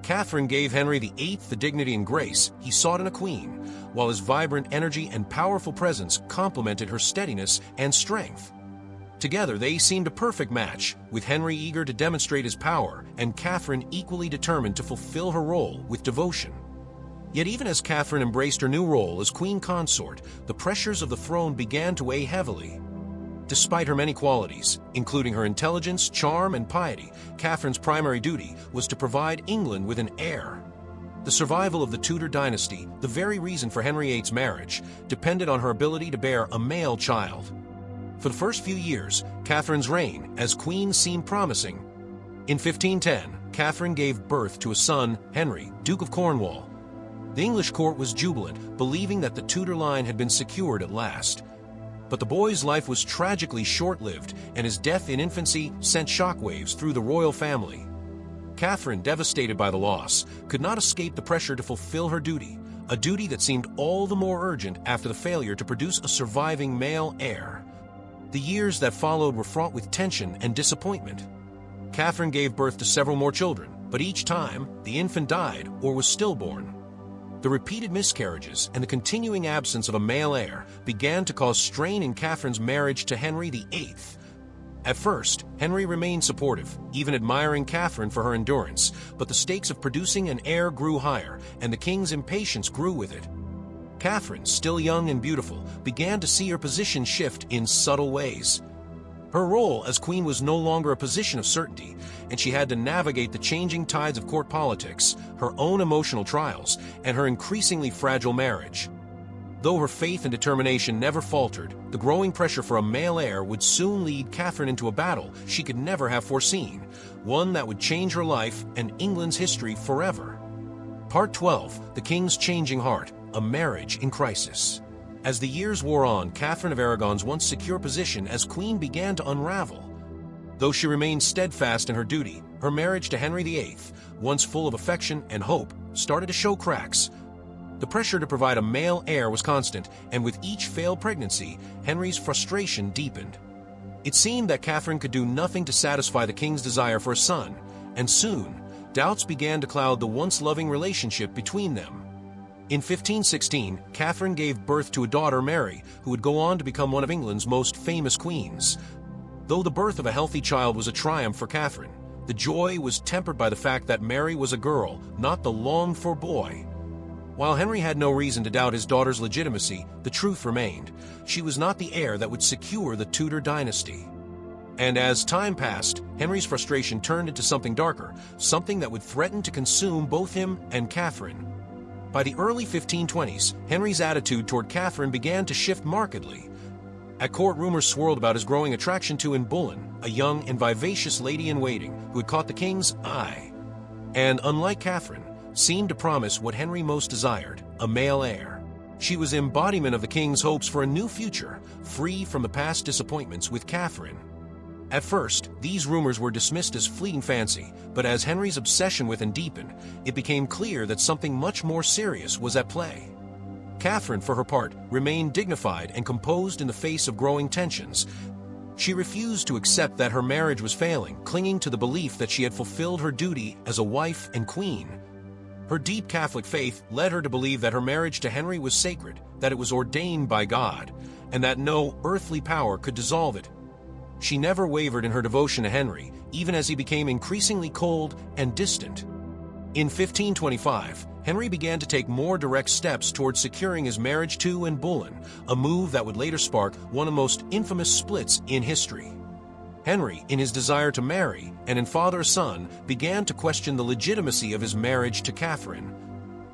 Catherine gave Henry VIII the dignity and grace he sought in a queen, while his vibrant energy and powerful presence complemented her steadiness and strength. Together, they seemed a perfect match, with Henry eager to demonstrate his power and Catherine equally determined to fulfill her role with devotion. Yet even as Catherine embraced her new role as queen consort, the pressures of the throne began to weigh heavily. Despite her many qualities, including her intelligence, charm, and piety, Catherine's primary duty was to provide England with an heir. The survival of the Tudor dynasty, the very reason for Henry VIII's marriage, depended on her ability to bear a male child. For the first few years, Catherine's reign as queen seemed promising. In 1510, Catherine gave birth to a son, Henry, Duke of Cornwall. The English court was jubilant, believing that the Tudor line had been secured at last. But the boy's life was tragically short-lived, and his death in infancy sent shockwaves through the royal family. Catherine, devastated by the loss, could not escape the pressure to fulfill her duty, a duty that seemed all the more urgent after the failure to produce a surviving male heir. The years that followed were fraught with tension and disappointment. Catherine gave birth to several more children, but each time, the infant died or was stillborn. The repeated miscarriages and the continuing absence of a male heir began to cause strain in Catherine's marriage to Henry VIII. At first, Henry remained supportive, even admiring Catherine for her endurance, but the stakes of producing an heir grew higher, and the king's impatience grew with it. Catherine, still young and beautiful, began to see her position shift in subtle ways. Her role as queen was no longer a position of certainty, and she had to navigate the changing tides of court politics, her own emotional trials, and her increasingly fragile marriage. Though her faith and determination never faltered, the growing pressure for a male heir would soon lead Catherine into a battle she could never have foreseen, one that would change her life and England's history forever. Part 12, The King's Changing Heart, A Marriage in Crisis. As the years wore on, Catherine of Aragon's once secure position as queen began to unravel. Though she remained steadfast in her duty, her marriage to Henry VIII, once full of affection and hope, started to show cracks. The pressure to provide a male heir was constant, and with each failed pregnancy, Henry's frustration deepened. It seemed that Catherine could do nothing to satisfy the king's desire for a son, and soon, doubts began to cloud the once loving relationship between them. In 1516, Catherine gave birth to a daughter, Mary, who would go on to become one of England's most famous queens. Though the birth of a healthy child was a triumph for Catherine, the joy was tempered by the fact that Mary was a girl, not the longed-for boy. While Henry had no reason to doubt his daughter's legitimacy, the truth remained. She was not the heir that would secure the Tudor dynasty. And as time passed, Henry's frustration turned into something darker, something that would threaten to consume both him and Catherine. By the early 1520s, Henry's attitude toward Catherine began to shift markedly. At court, rumors swirled about his growing attraction to Anne Boleyn, a young and vivacious lady-in-waiting who had caught the king's eye, and, unlike Catherine, seemed to promise what Henry most desired, a male heir. She was embodiment of the king's hopes for a new future, free from the past disappointments with Catherine. At first, these rumors were dismissed as fleeting fancy, but as Henry's obsession with Anne deepened, it became clear that something much more serious was at play. Catherine, for her part, remained dignified and composed in the face of growing tensions. She refused to accept that her marriage was failing, clinging to the belief that she had fulfilled her duty as a wife and queen. Her deep Catholic faith led her to believe that her marriage to Henry was sacred, that it was ordained by God, and that no earthly power could dissolve it. She never wavered in her devotion to Henry, even as he became increasingly cold and distant. In 1525, Henry began to take more direct steps towards securing his marriage to Anne Boleyn, a move that would later spark one of the most infamous splits in history. Henry, in his desire to marry and in father a son, began to question the legitimacy of his marriage to Catherine.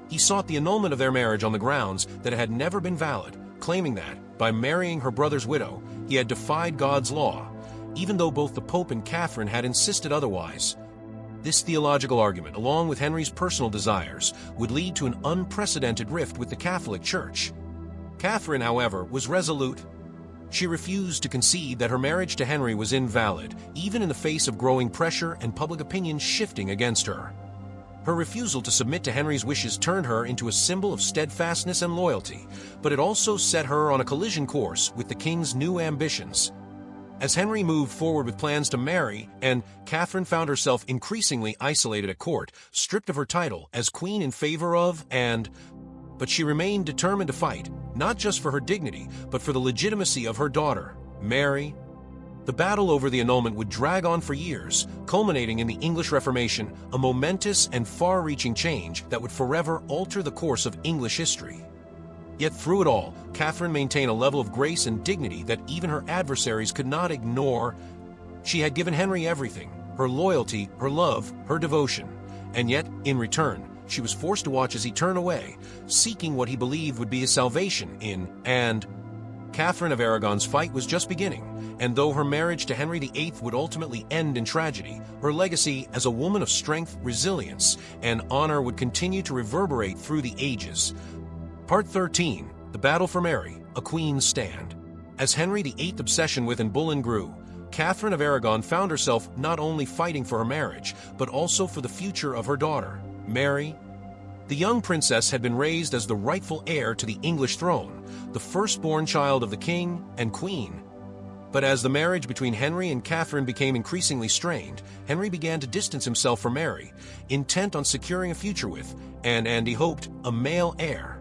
He sought the annulment of their marriage on the grounds that it had never been valid, claiming that, by marrying her brother's widow, he had defied God's law, even though both the Pope and Catherine had insisted otherwise. This theological argument, along with Henry's personal desires, would lead to an unprecedented rift with the Catholic Church. Catherine, however, was resolute. She refused to concede that her marriage to Henry was invalid, even in the face of growing pressure and public opinion shifting against her. Her refusal to submit to Henry's wishes turned her into a symbol of steadfastness and loyalty, but it also set her on a collision course with the king's new ambitions. As Henry moved forward with plans to marry, and Catherine found herself increasingly isolated at court, stripped of her title as queen in favor of but she remained determined to fight, not just for her dignity, but for the legitimacy of her daughter, Mary. The battle over the annulment would drag on for years, culminating in the English Reformation, a momentous and far-reaching change that would forever alter the course of English history. Yet through it all, Catherine maintained a level of grace and dignity that even her adversaries could not ignore. She had given Henry everything, her loyalty, her love, her devotion, and yet, in return, she was forced to watch as he turned away, seeking what he believed would be his salvation in Anne. Catherine of Aragon's fight was just beginning, and though her marriage to Henry VIII would ultimately end in tragedy, her legacy as a woman of strength, resilience, and honor would continue to reverberate through the ages. Part 13, The Battle for Mary, A Queen's Stand. As Henry VIII's obsession with Anne Boleyn grew, Catherine of Aragon found herself not only fighting for her marriage, but also for the future of her daughter, Mary. The young princess had been raised as the rightful heir to the English throne, the firstborn child of the king and queen. But as the marriage between Henry and Catherine became increasingly strained, Henry began to distance himself from Mary, intent on securing a future with, and he hoped, a male heir.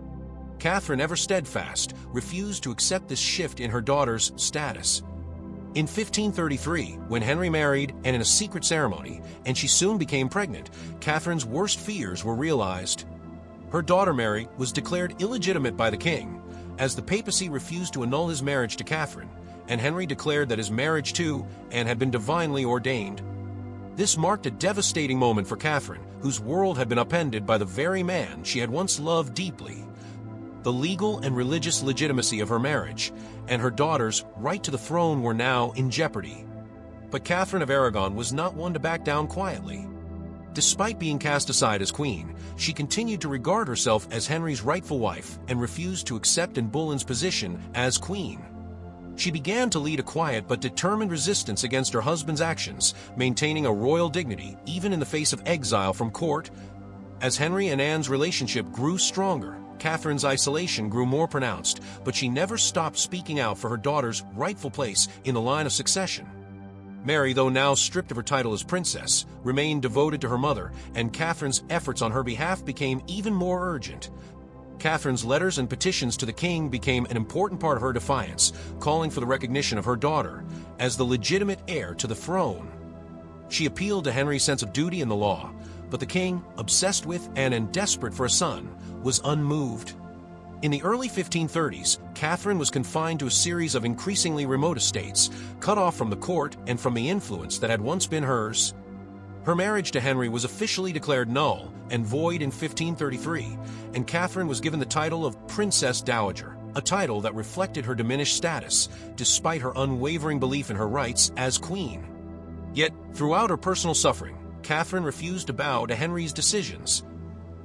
Catherine, ever steadfast, refused to accept this shift in her daughter's status. In 1533, when Henry married, and in a secret ceremony, and she soon became pregnant, Catherine's worst fears were realized. Her daughter Mary was declared illegitimate by the king. As the papacy refused to annul his marriage to Catherine, and Henry declared that his marriage to Anne had been divinely ordained. This marked a devastating moment for Catherine, whose world had been upended by the very man she had once loved deeply. The legal and religious legitimacy of her marriage and her daughter's right to the throne were now in jeopardy. But Catherine of Aragon was not one to back down quietly. Despite being cast aside as queen, she continued to regard herself as Henry's rightful wife and refused to accept Anne Boleyn's position as queen. She began to lead a quiet but determined resistance against her husband's actions, maintaining a royal dignity even in the face of exile from court. As Henry and Anne's relationship grew stronger, Catherine's isolation grew more pronounced, but she never stopped speaking out for her daughter's rightful place in the line of succession. Mary, though now stripped of her title as princess, remained devoted to her mother, and Catherine's efforts on her behalf became even more urgent. Catherine's letters and petitions to the king became an important part of her defiance, calling for the recognition of her daughter as the legitimate heir to the throne. She appealed to Henry's sense of duty and the law, but the king, obsessed with and desperate for a son, was unmoved. In the early 1530s, Catherine was confined to a series of increasingly remote estates, cut off from the court and from the influence that had once been hers. Her marriage to Henry was officially declared null and void in 1533, and Catherine was given the title of Princess Dowager, a title that reflected her diminished status, despite her unwavering belief in her rights as queen. Yet, throughout her personal suffering, Catherine refused to bow to Henry's decisions.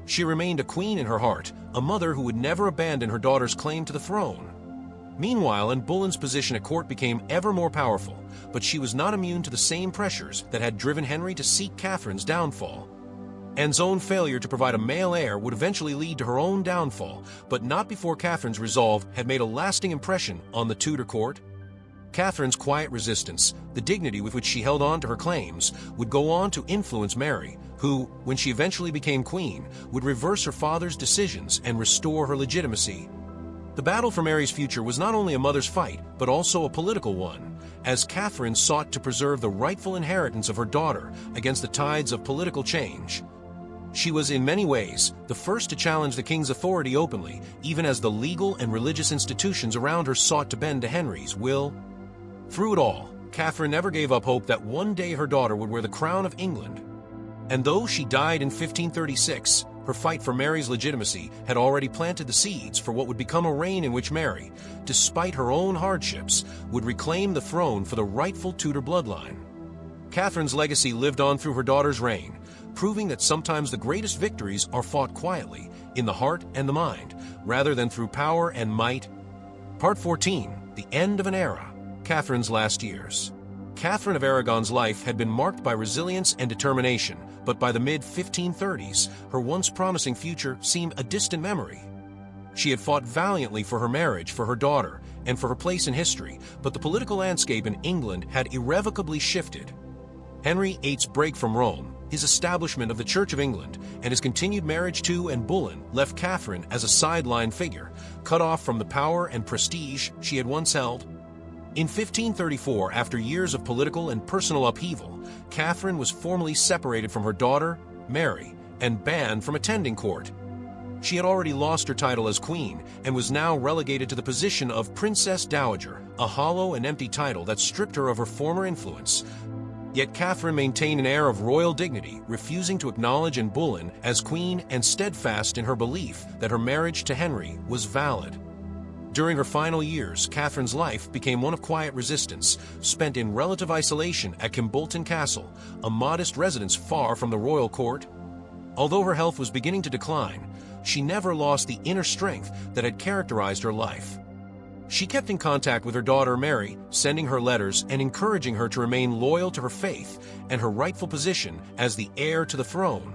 She remained a queen in her heart, a mother who would never abandon her daughter's claim to the throne. Meanwhile, Anne Boleyn's position at court became ever more powerful, but she was not immune to the same pressures that had driven Henry to seek Catherine's downfall. Anne's own failure to provide a male heir would eventually lead to her own downfall, but not before Catherine's resolve had made a lasting impression on the Tudor court. Catherine's quiet resistance, the dignity with which she held on to her claims, would go on to influence Mary, who, when she eventually became queen, would reverse her father's decisions and restore her legitimacy. The battle for Mary's future was not only a mother's fight, but also a political one, as Catherine sought to preserve the rightful inheritance of her daughter against the tides of political change. She was in many ways the first to challenge the king's authority openly, even as the legal and religious institutions around her sought to bend to Henry's will. Through it all, Catherine never gave up hope that one day her daughter would wear the crown of England. And though she died in 1536, her fight for Mary's legitimacy had already planted the seeds for what would become a reign in which Mary, despite her own hardships, would reclaim the throne for the rightful Tudor bloodline. Catherine's legacy lived on through her daughter's reign, proving that sometimes the greatest victories are fought quietly, in the heart and the mind, rather than through power and might. Part 14. The End of an Era. Catherine's last years. Catherine of Aragon's life had been marked by resilience and determination, but by the mid-1530s, her once promising future seemed a distant memory. She had fought valiantly for her marriage, for her daughter, and for her place in history, but the political landscape in England had irrevocably shifted. Henry VIII's break from Rome, his establishment of the Church of England, and his continued marriage to Anne Boleyn left Catherine as a sideline figure, cut off from the power and prestige she had once held. In 1534, after years of political and personal upheaval, Catherine was formally separated from her daughter, Mary, and banned from attending court. She had already lost her title as queen and was now relegated to the position of Princess Dowager, a hollow and empty title that stripped her of her former influence. Yet Catherine maintained an air of royal dignity, refusing to acknowledge Anne Boleyn as queen and steadfast in her belief that her marriage to Henry was valid. During her final years, Catherine's life became one of quiet resistance, spent in relative isolation at Kimbolton Castle, a modest residence far from the royal court. Although her health was beginning to decline, she never lost the inner strength that had characterized her life. She kept in contact with her daughter Mary, sending her letters and encouraging her to remain loyal to her faith and her rightful position as the heir to the throne.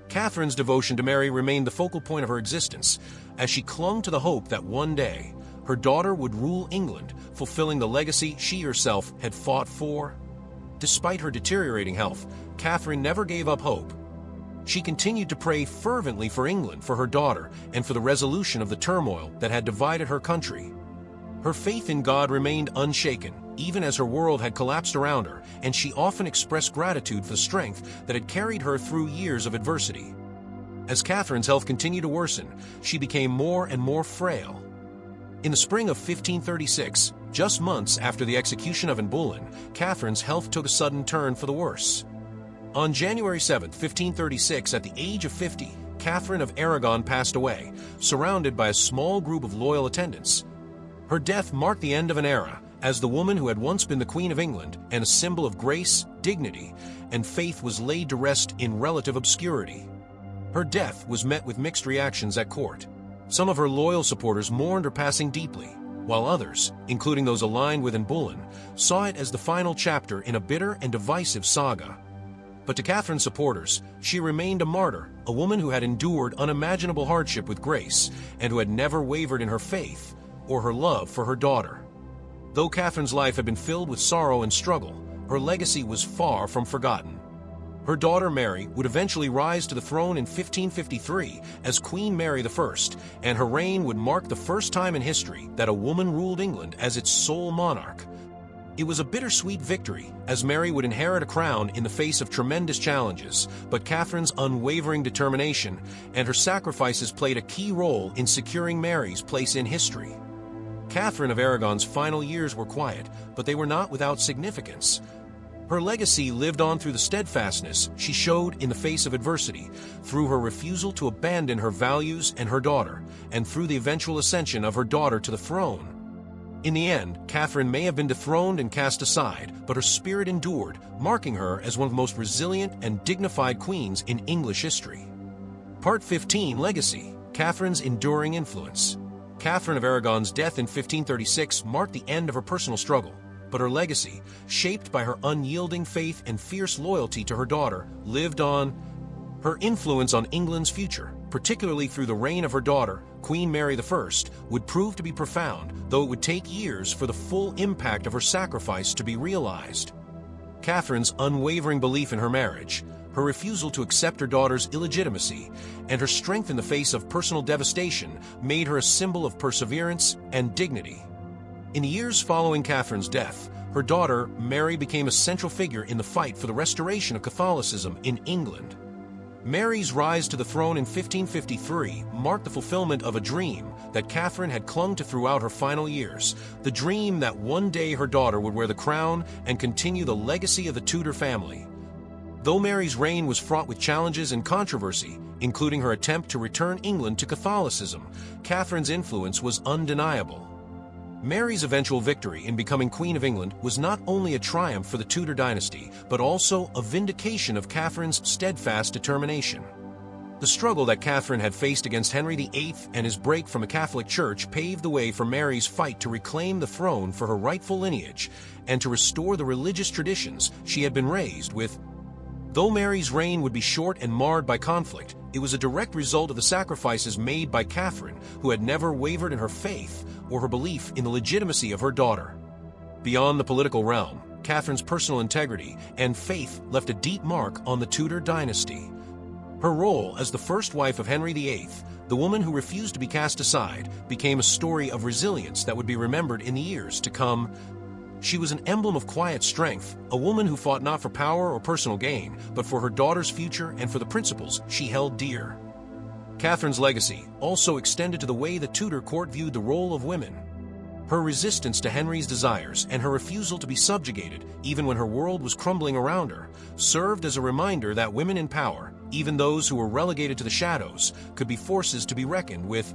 Catherine's devotion to Mary remained the focal point of her existence, as she clung to the hope that one day her daughter would rule England, fulfilling the legacy she herself had fought for. Despite her deteriorating health, Catherine never gave up hope. She continued to pray fervently for England, for her daughter, and for the resolution of the turmoil that had divided her country. Her faith in God remained unshaken, even as her world had collapsed around her, and she often expressed gratitude for the strength that had carried her through years of adversity. As Catherine's health continued to worsen, she became more and more frail. In the spring of 1536, Just months after the execution of Anne Boleyn, Catherine's health took a sudden turn for the worse. On January 7, 1536, at the age of 50, Catherine of Aragon passed away, surrounded by a small group of loyal attendants. Her death marked the end of an era, as the woman who had once been the Queen of England and a symbol of grace, dignity, and faith was laid to rest in relative obscurity. Her death was met with mixed reactions at court. Some of her loyal supporters mourned her passing deeply, while others, including those aligned with Anne Boleyn, saw it as the final chapter in a bitter and divisive saga. But to Catherine's supporters, she remained a martyr, a woman who had endured unimaginable hardship with grace and who had never wavered in her faith or her love for her daughter. Though Catherine's life had been filled with sorrow and struggle, her legacy was far from forgotten. Her daughter Mary would eventually rise to the throne in 1553 as Queen Mary I, and her reign would mark the first time in history that a woman ruled England as its sole monarch. It was a bittersweet victory, as Mary would inherit a crown in the face of tremendous challenges, but Catherine's unwavering determination and her sacrifices played a key role in securing Mary's place in history. Catherine of Aragon's final years were quiet, but they were not without significance. Her legacy lived on through the steadfastness she showed in the face of adversity, through her refusal to abandon her values and her daughter, and through the eventual ascension of her daughter to the throne. In the end, Catherine may have been dethroned and cast aside, but her spirit endured, marking her as one of the most resilient and dignified queens in English history. Part 15: Legacy: Catherine's enduring influence. Catherine of Aragon's death in 1536 marked the end of her personal struggle, but her legacy, shaped by her unyielding faith and fierce loyalty to her daughter, lived on. Her influence on England's future, particularly through the reign of her daughter, Queen Mary I, would prove to be profound, though it would take years for the full impact of her sacrifice to be realized. Catherine's unwavering belief in her marriage, her refusal to accept her daughter's illegitimacy, and her strength in the face of personal devastation made her a symbol of perseverance and dignity. In the years following Catherine's death, her daughter Mary became a central figure in the fight for the restoration of Catholicism in England. Mary's rise to the throne in 1553 marked the fulfillment of a dream that Catherine had clung to throughout her final years, the dream that one day her daughter would wear the crown and continue the legacy of the Tudor family. Though Mary's reign was fraught with challenges and controversy, including her attempt to return England to Catholicism, Catherine's influence was undeniable. Mary's eventual victory in becoming Queen of England was not only a triumph for the Tudor dynasty, but also a vindication of Catherine's steadfast determination. The struggle that Catherine had faced against Henry VIII and his break from the Catholic Church paved the way for Mary's fight to reclaim the throne for her rightful lineage and to restore the religious traditions she had been raised with. Though Mary's reign would be short and marred by conflict, it was a direct result of the sacrifices made by Catherine, who had never wavered in her faith or her belief in the legitimacy of her daughter. Beyond the political realm, Catherine's personal integrity and faith left a deep mark on the Tudor dynasty. Her role as the first wife of Henry VIII, the woman who refused to be cast aside, became a story of resilience that would be remembered in the years to come. She was an emblem of quiet strength, a woman who fought not for power or personal gain, but for her daughter's future and for the principles she held dear. Catherine's legacy also extended to the way the Tudor court viewed the role of women. Her resistance to Henry's desires and her refusal to be subjugated, even when her world was crumbling around her, served as a reminder that women in power, even those who were relegated to the shadows, could be forces to be reckoned with.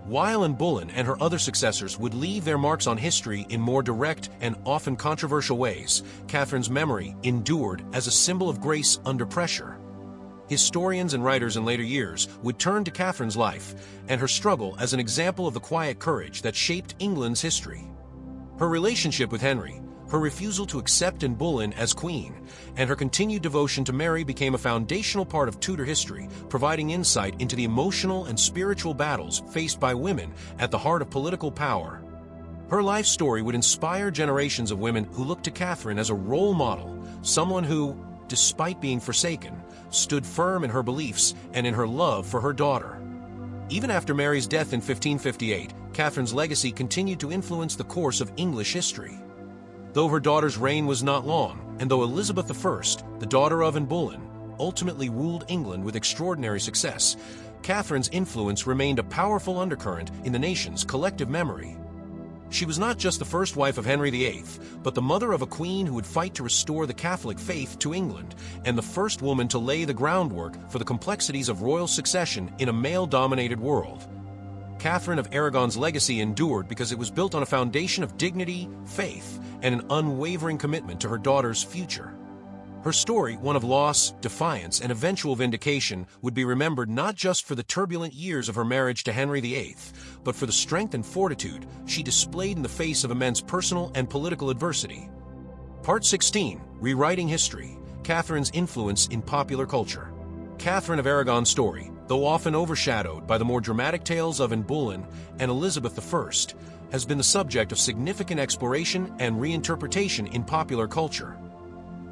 While Anne Boleyn and her other successors would leave their marks on history in more direct and often controversial ways, Catherine's memory endured as a symbol of grace under pressure. Historians and writers in later years would turn to Catherine's life and her struggle as an example of the quiet courage that shaped England's history. Her relationship with Henry, her refusal to accept Anne Boleyn as queen, and her continued devotion to Mary became a foundational part of Tudor history, providing insight into the emotional and spiritual battles faced by women at the heart of political power. Her life story would inspire generations of women who looked to Catherine as a role model, someone who, despite being forsaken, stood firm in her beliefs and in her love for her daughter. Even after Mary's death in 1558, Catherine's legacy continued to influence the course of English history. Though her daughter's reign was not long, and though Elizabeth I, the daughter of Anne Boleyn, ultimately ruled England with extraordinary success, Catherine's influence remained a powerful undercurrent in the nation's collective memory. She was not just the first wife of Henry VIII, but the mother of a queen who would fight to restore the Catholic faith to England, and the first woman to lay the groundwork for the complexities of royal succession in a male-dominated world. Catherine of Aragon's legacy endured because it was built on a foundation of dignity, faith, and an unwavering commitment to her daughter's future. Her story, one of loss, defiance, and eventual vindication, would be remembered not just for the turbulent years of her marriage to Henry VIII, but for the strength and fortitude she displayed in the face of immense personal and political adversity. Part 16. Rewriting History. Catherine's Influence in Popular Culture. Catherine of Aragon's story, though often overshadowed by the more dramatic tales of Anne Boleyn and Elizabeth I, has been the subject of significant exploration and reinterpretation in popular culture.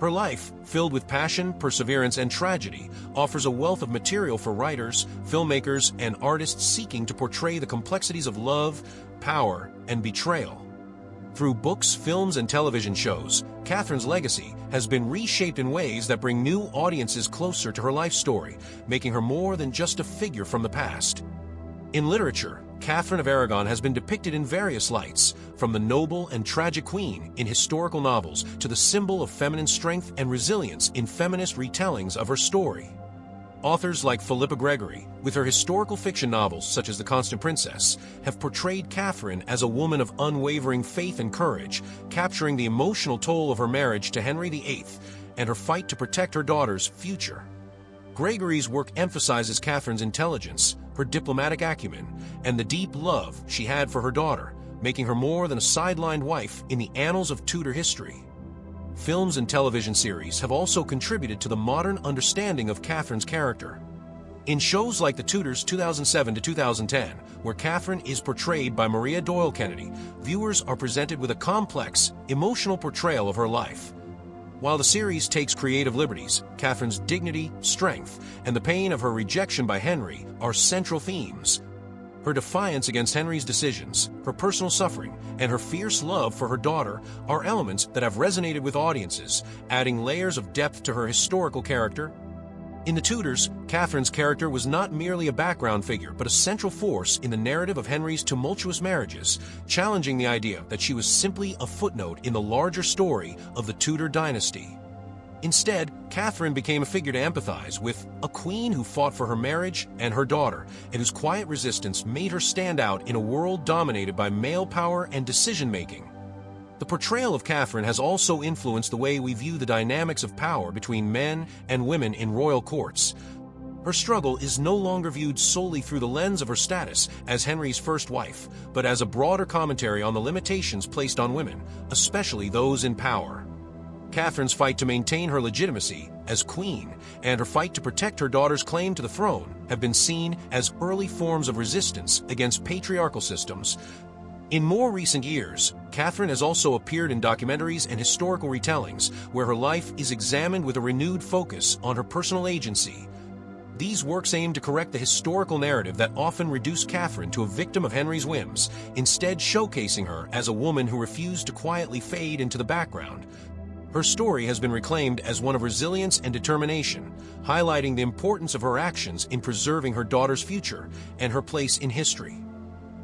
Her life, filled with passion, perseverance, and tragedy, offers a wealth of material for writers, filmmakers, and artists seeking to portray the complexities of love, power, and betrayal. Through books, films, and television shows, Catherine's legacy has been reshaped in ways that bring new audiences closer to her life story, making her more than just a figure from the past. In literature, Catherine of Aragon has been depicted in various lights, from the noble and tragic queen in historical novels to the symbol of feminine strength and resilience in feminist retellings of her story. Authors like Philippa Gregory, with her historical fiction novels such as The Constant Princess, have portrayed Catherine as a woman of unwavering faith and courage, capturing the emotional toll of her marriage to Henry VIII and her fight to protect her daughter's future. Gregory's work emphasizes Catherine's intelligence, her diplomatic acumen, and the deep love she had for her daughter, making her more than a sidelined wife in the annals of Tudor history. Films and television series have also contributed to the modern understanding of Catherine's character. In shows like The Tudors 2007 to 2010, where Catherine is portrayed by Maria Doyle Kennedy, viewers are presented with a complex, emotional portrayal of her life. While the series takes creative liberties, Catherine's dignity, strength, and the pain of her rejection by Henry are central themes. Her defiance against Henry's decisions, her personal suffering, and her fierce love for her daughter are elements that have resonated with audiences, adding layers of depth to her historical character. In The Tudors, Catherine's character was not merely a background figure, but a central force in the narrative of Henry's tumultuous marriages, challenging the idea that she was simply a footnote in the larger story of the Tudor dynasty. Instead, Catherine became a figure to empathize with, a queen who fought for her marriage and her daughter, and whose quiet resistance made her stand out in a world dominated by male power and decision-making. The portrayal of Catherine has also influenced the way we view the dynamics of power between men and women in royal courts. Her struggle is no longer viewed solely through the lens of her status as Henry's first wife, but as a broader commentary on the limitations placed on women, especially those in power. Catherine's fight to maintain her legitimacy as queen and her fight to protect her daughter's claim to the throne have been seen as early forms of resistance against patriarchal systems. In more recent years, Catherine has also appeared in documentaries and historical retellings where her life is examined with a renewed focus on her personal agency. These works aim to correct the historical narrative that often reduced Catherine to a victim of Henry's whims, instead showcasing her as a woman who refused to quietly fade into the background. Her story has been reclaimed as one of resilience and determination, highlighting the importance of her actions in preserving her daughter's future and her place in history.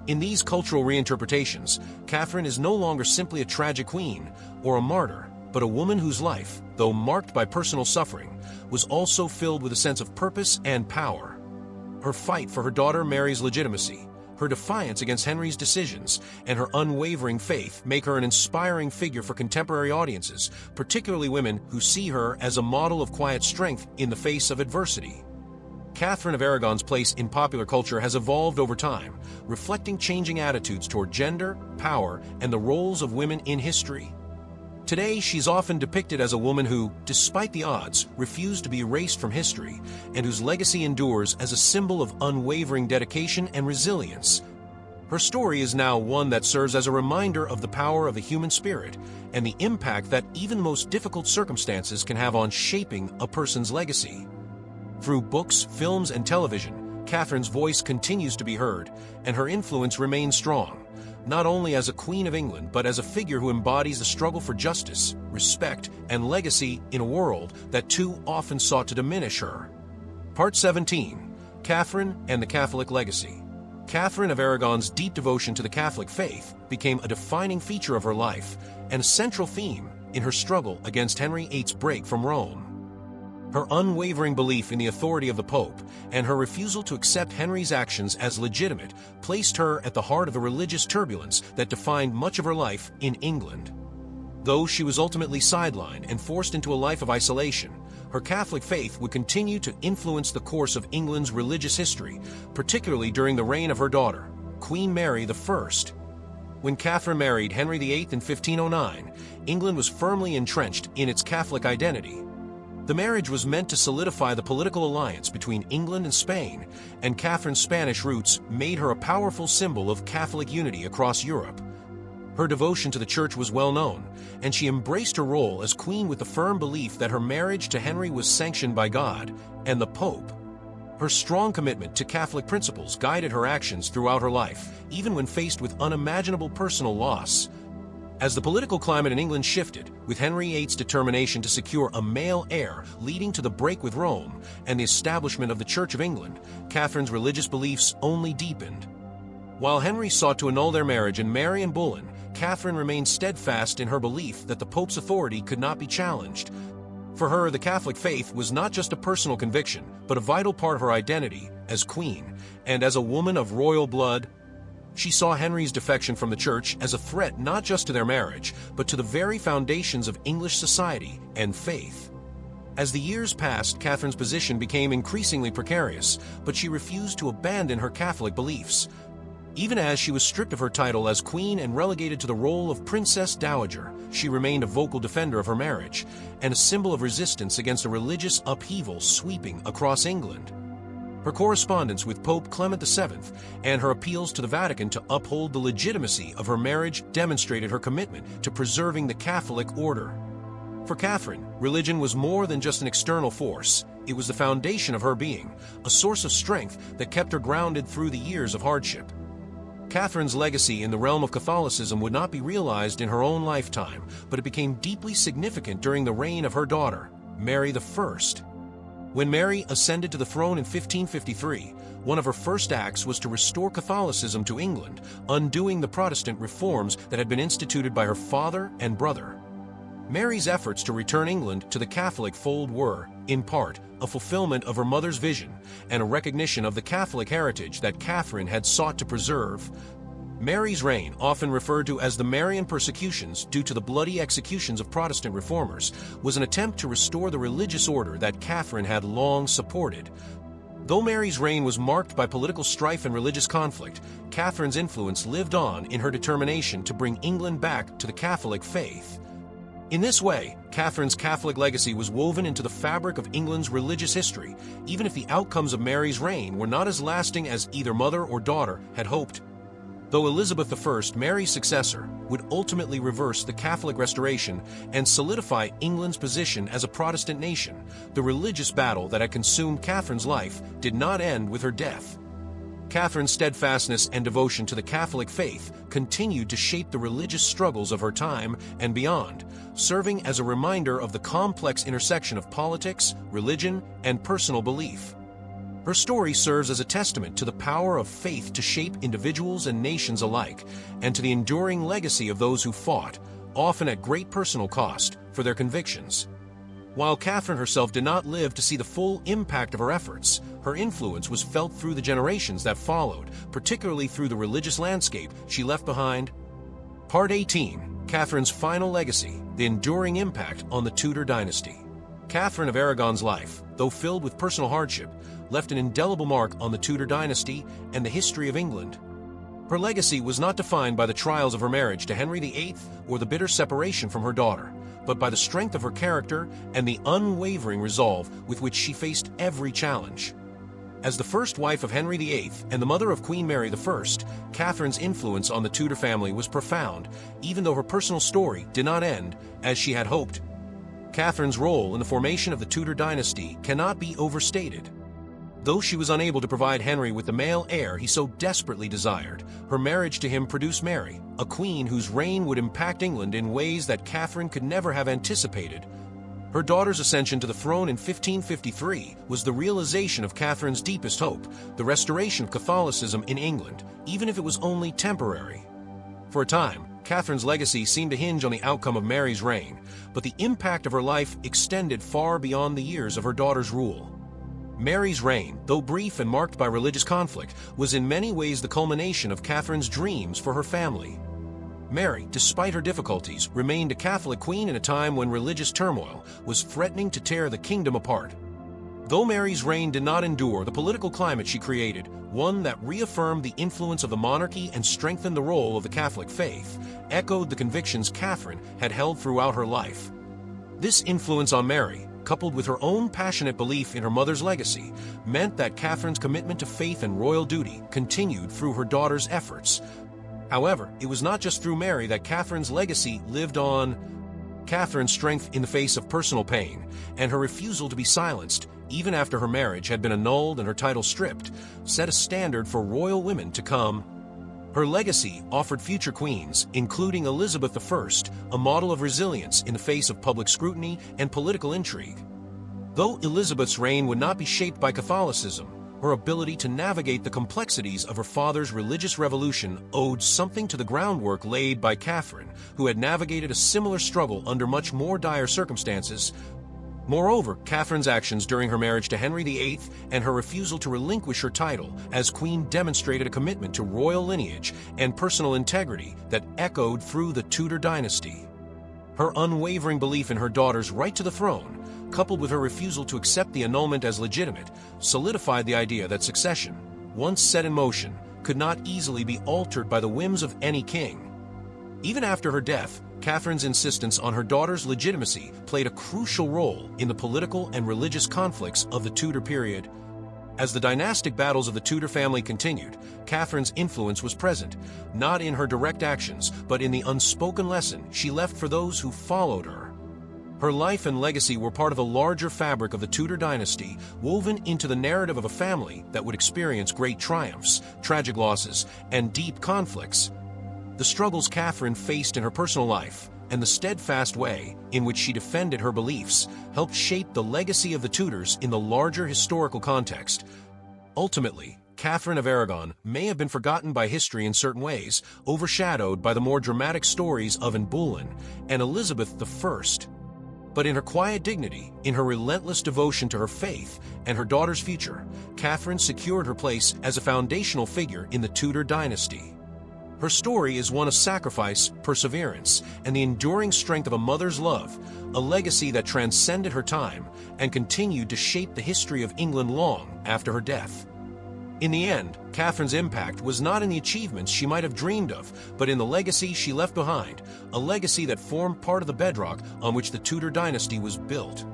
In these cultural reinterpretations, Catherine is no longer simply a tragic queen or a martyr, but a woman whose life, though marked by personal suffering, was also filled with a sense of purpose and power. Her fight for her daughter Mary's legitimacy, her defiance against Henry's decisions, and her unwavering faith make her an inspiring figure for contemporary audiences, particularly women who see her as a model of quiet strength in the face of adversity. Catherine of Aragon's place in popular culture has evolved over time, reflecting changing attitudes toward gender, power, and the roles of women in history. Today, she's often depicted as a woman who, despite the odds, refused to be erased from history, and whose legacy endures as a symbol of unwavering dedication and resilience. Her story is now one that serves as a reminder of the power of the human spirit and the impact that even the most difficult circumstances can have on shaping a person's legacy. Through books, films, and television, Catherine's voice continues to be heard, and her influence remains strong, not only as a Queen of England, but as a figure who embodies the struggle for justice, respect, and legacy in a world that too often sought to diminish her. Part 17. Catherine and the Catholic Legacy. Catherine of Aragon's deep devotion to the Catholic faith became a defining feature of her life and a central theme in her struggle against Henry VIII's break from Rome. Her unwavering belief in the authority of the Pope and her refusal to accept Henry's actions as legitimate placed her at the heart of the religious turbulence that defined much of her life in England. Though she was ultimately sidelined and forced into a life of isolation, her Catholic faith would continue to influence the course of England's religious history, particularly during the reign of her daughter, Queen Mary I. When Catherine married Henry VIII in 1509, England was firmly entrenched in its Catholic identity. The marriage was meant to solidify the political alliance between England and Spain, and Catherine's Spanish roots made her a powerful symbol of Catholic unity across Europe. Her devotion to the Church was well known, and she embraced her role as queen with the firm belief that her marriage to Henry was sanctioned by God and the Pope. Her strong commitment to Catholic principles guided her actions throughout her life, even when faced with unimaginable personal loss. As the political climate in England shifted, with Henry VIII's determination to secure a male heir leading to the break with Rome and the establishment of the Church of England, Catherine's religious beliefs only deepened. While Henry sought to annul their marriage and marry in Bullen, Catherine remained steadfast in her belief that the Pope's authority could not be challenged. For her, the Catholic faith was not just a personal conviction, but a vital part of her identity as queen, and as a woman of royal blood. She saw Henry's defection from the Church as a threat not just to their marriage, but to the very foundations of English society and faith. As the years passed, Catherine's position became increasingly precarious, but she refused to abandon her Catholic beliefs. Even as she was stripped of her title as queen and relegated to the role of Princess Dowager, she remained a vocal defender of her marriage and a symbol of resistance against a religious upheaval sweeping across England. Her correspondence with Pope Clement VII and her appeals to the Vatican to uphold the legitimacy of her marriage demonstrated her commitment to preserving the Catholic order. For Catherine, religion was more than just an external force. It was the foundation of her being, a source of strength that kept her grounded through the years of hardship. Catherine's legacy in the realm of Catholicism would not be realized in her own lifetime, but it became deeply significant during the reign of her daughter, Mary I. When Mary ascended to the throne in 1553, one of her first acts was to restore Catholicism to England, undoing the Protestant reforms that had been instituted by her father and brother. Mary's efforts to return England to the Catholic fold were, in part, a fulfillment of her mother's vision and a recognition of the Catholic heritage that Catherine had sought to preserve. Mary's reign, often referred to as the Marian persecutions due to the bloody executions of Protestant reformers, was an attempt to restore the religious order that Catherine had long supported. Though Mary's reign was marked by political strife and religious conflict, Catherine's influence lived on in her determination to bring England back to the Catholic faith. In this way, Catherine's Catholic legacy was woven into the fabric of England's religious history, even if the outcomes of Mary's reign were not as lasting as either mother or daughter had hoped. Though Elizabeth I, Mary's successor, would ultimately reverse the Catholic Restoration and solidify England's position as a Protestant nation, the religious battle that had consumed Catherine's life did not end with her death. Catherine's steadfastness and devotion to the Catholic faith continued to shape the religious struggles of her time and beyond, serving as a reminder of the complex intersection of politics, religion, and personal belief. Her story serves as a testament to the power of faith to shape individuals and nations alike, and to the enduring legacy of those who fought, often at great personal cost, for their convictions. While Catherine herself did not live to see the full impact of her efforts, her influence was felt through the generations that followed, particularly through the religious landscape she left behind. Part 18. Catherine's final legacy, the enduring impact on the Tudor dynasty. Catherine of Aragon's life, though filled with personal hardship, left an indelible mark on the Tudor dynasty and the history of England. Her legacy was not defined by the trials of her marriage to Henry VIII or the bitter separation from her daughter, but by the strength of her character and the unwavering resolve with which she faced every challenge. As the first wife of Henry VIII and the mother of Queen Mary I, Catherine's influence on the Tudor family was profound, even though her personal story did not end as she had hoped. Catherine's role in the formation of the Tudor dynasty cannot be overstated. Though she was unable to provide Henry with the male heir he so desperately desired, her marriage to him produced Mary, a queen whose reign would impact England in ways that Catherine could never have anticipated. Her daughter's ascension to the throne in 1553 was the realization of Catherine's deepest hope, the restoration of Catholicism in England, even if it was only temporary. For a time, Catherine's legacy seemed to hinge on the outcome of Mary's reign, but the impact of her life extended far beyond the years of her daughter's rule. Mary's reign, though brief and marked by religious conflict, was in many ways the culmination of Catherine's dreams for her family. Mary, despite her difficulties, remained a Catholic queen in a time when religious turmoil was threatening to tear the kingdom apart. Though Mary's reign did not endure the political climate she created, one that reaffirmed the influence of the monarchy and strengthened the role of the Catholic faith, echoed the convictions Catherine had held throughout her life. This influence on Mary, coupled with her own passionate belief in her mother's legacy, meant that Catherine's commitment to faith and royal duty continued through her daughter's efforts. However, it was not just through Mary that Catherine's legacy lived on. Catherine's strength in the face of personal pain, and her refusal to be silenced, even after her marriage had been annulled and her title stripped, set a standard for royal women to come. Her legacy offered future queens, including Elizabeth I, a model of resilience in the face of public scrutiny and political intrigue. Though Elizabeth's reign would not be shaped by Catholicism, her ability to navigate the complexities of her father's religious revolution owed something to the groundwork laid by Catherine, who had navigated a similar struggle under much more dire circumstances. Moreover, Catherine's actions during her marriage to Henry VIII and her refusal to relinquish her title as queen demonstrated a commitment to royal lineage and personal integrity that echoed through the Tudor dynasty. Her unwavering belief in her daughter's right to the throne, coupled with her refusal to accept the annulment as legitimate, solidified the idea that succession, once set in motion, could not easily be altered by the whims of any king. Even after her death, Catherine's insistence on her daughter's legitimacy played a crucial role in the political and religious conflicts of the Tudor period. As the dynastic battles of the Tudor family continued, Catherine's influence was present, not in her direct actions, but in the unspoken lesson she left for those who followed her. Her life and legacy were part of the larger fabric of the Tudor dynasty, woven into the narrative of a family that would experience great triumphs, tragic losses, and deep conflicts. The struggles Catherine faced in her personal life, and the steadfast way in which she defended her beliefs, helped shape the legacy of the Tudors in the larger historical context. Ultimately, Catherine of Aragon may have been forgotten by history in certain ways, overshadowed by the more dramatic stories of Anne Boleyn and Elizabeth I. But in her quiet dignity, in her relentless devotion to her faith and her daughter's future, Catherine secured her place as a foundational figure in the Tudor dynasty. Her story is one of sacrifice, perseverance, and the enduring strength of a mother's love, a legacy that transcended her time and continued to shape the history of England long after her death. In the end, Catherine's impact was not in the achievements she might have dreamed of, but in the legacy she left behind, a legacy that formed part of the bedrock on which the Tudor dynasty was built.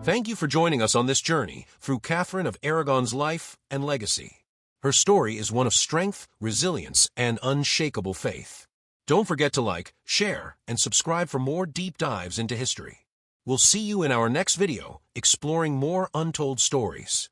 Thank you for joining us on this journey through Catherine of Aragon's life and legacy. Her story is one of strength, resilience, and unshakable faith. Don't forget to like, share, and subscribe for more deep dives into history. We'll see you in our next video, exploring more untold stories.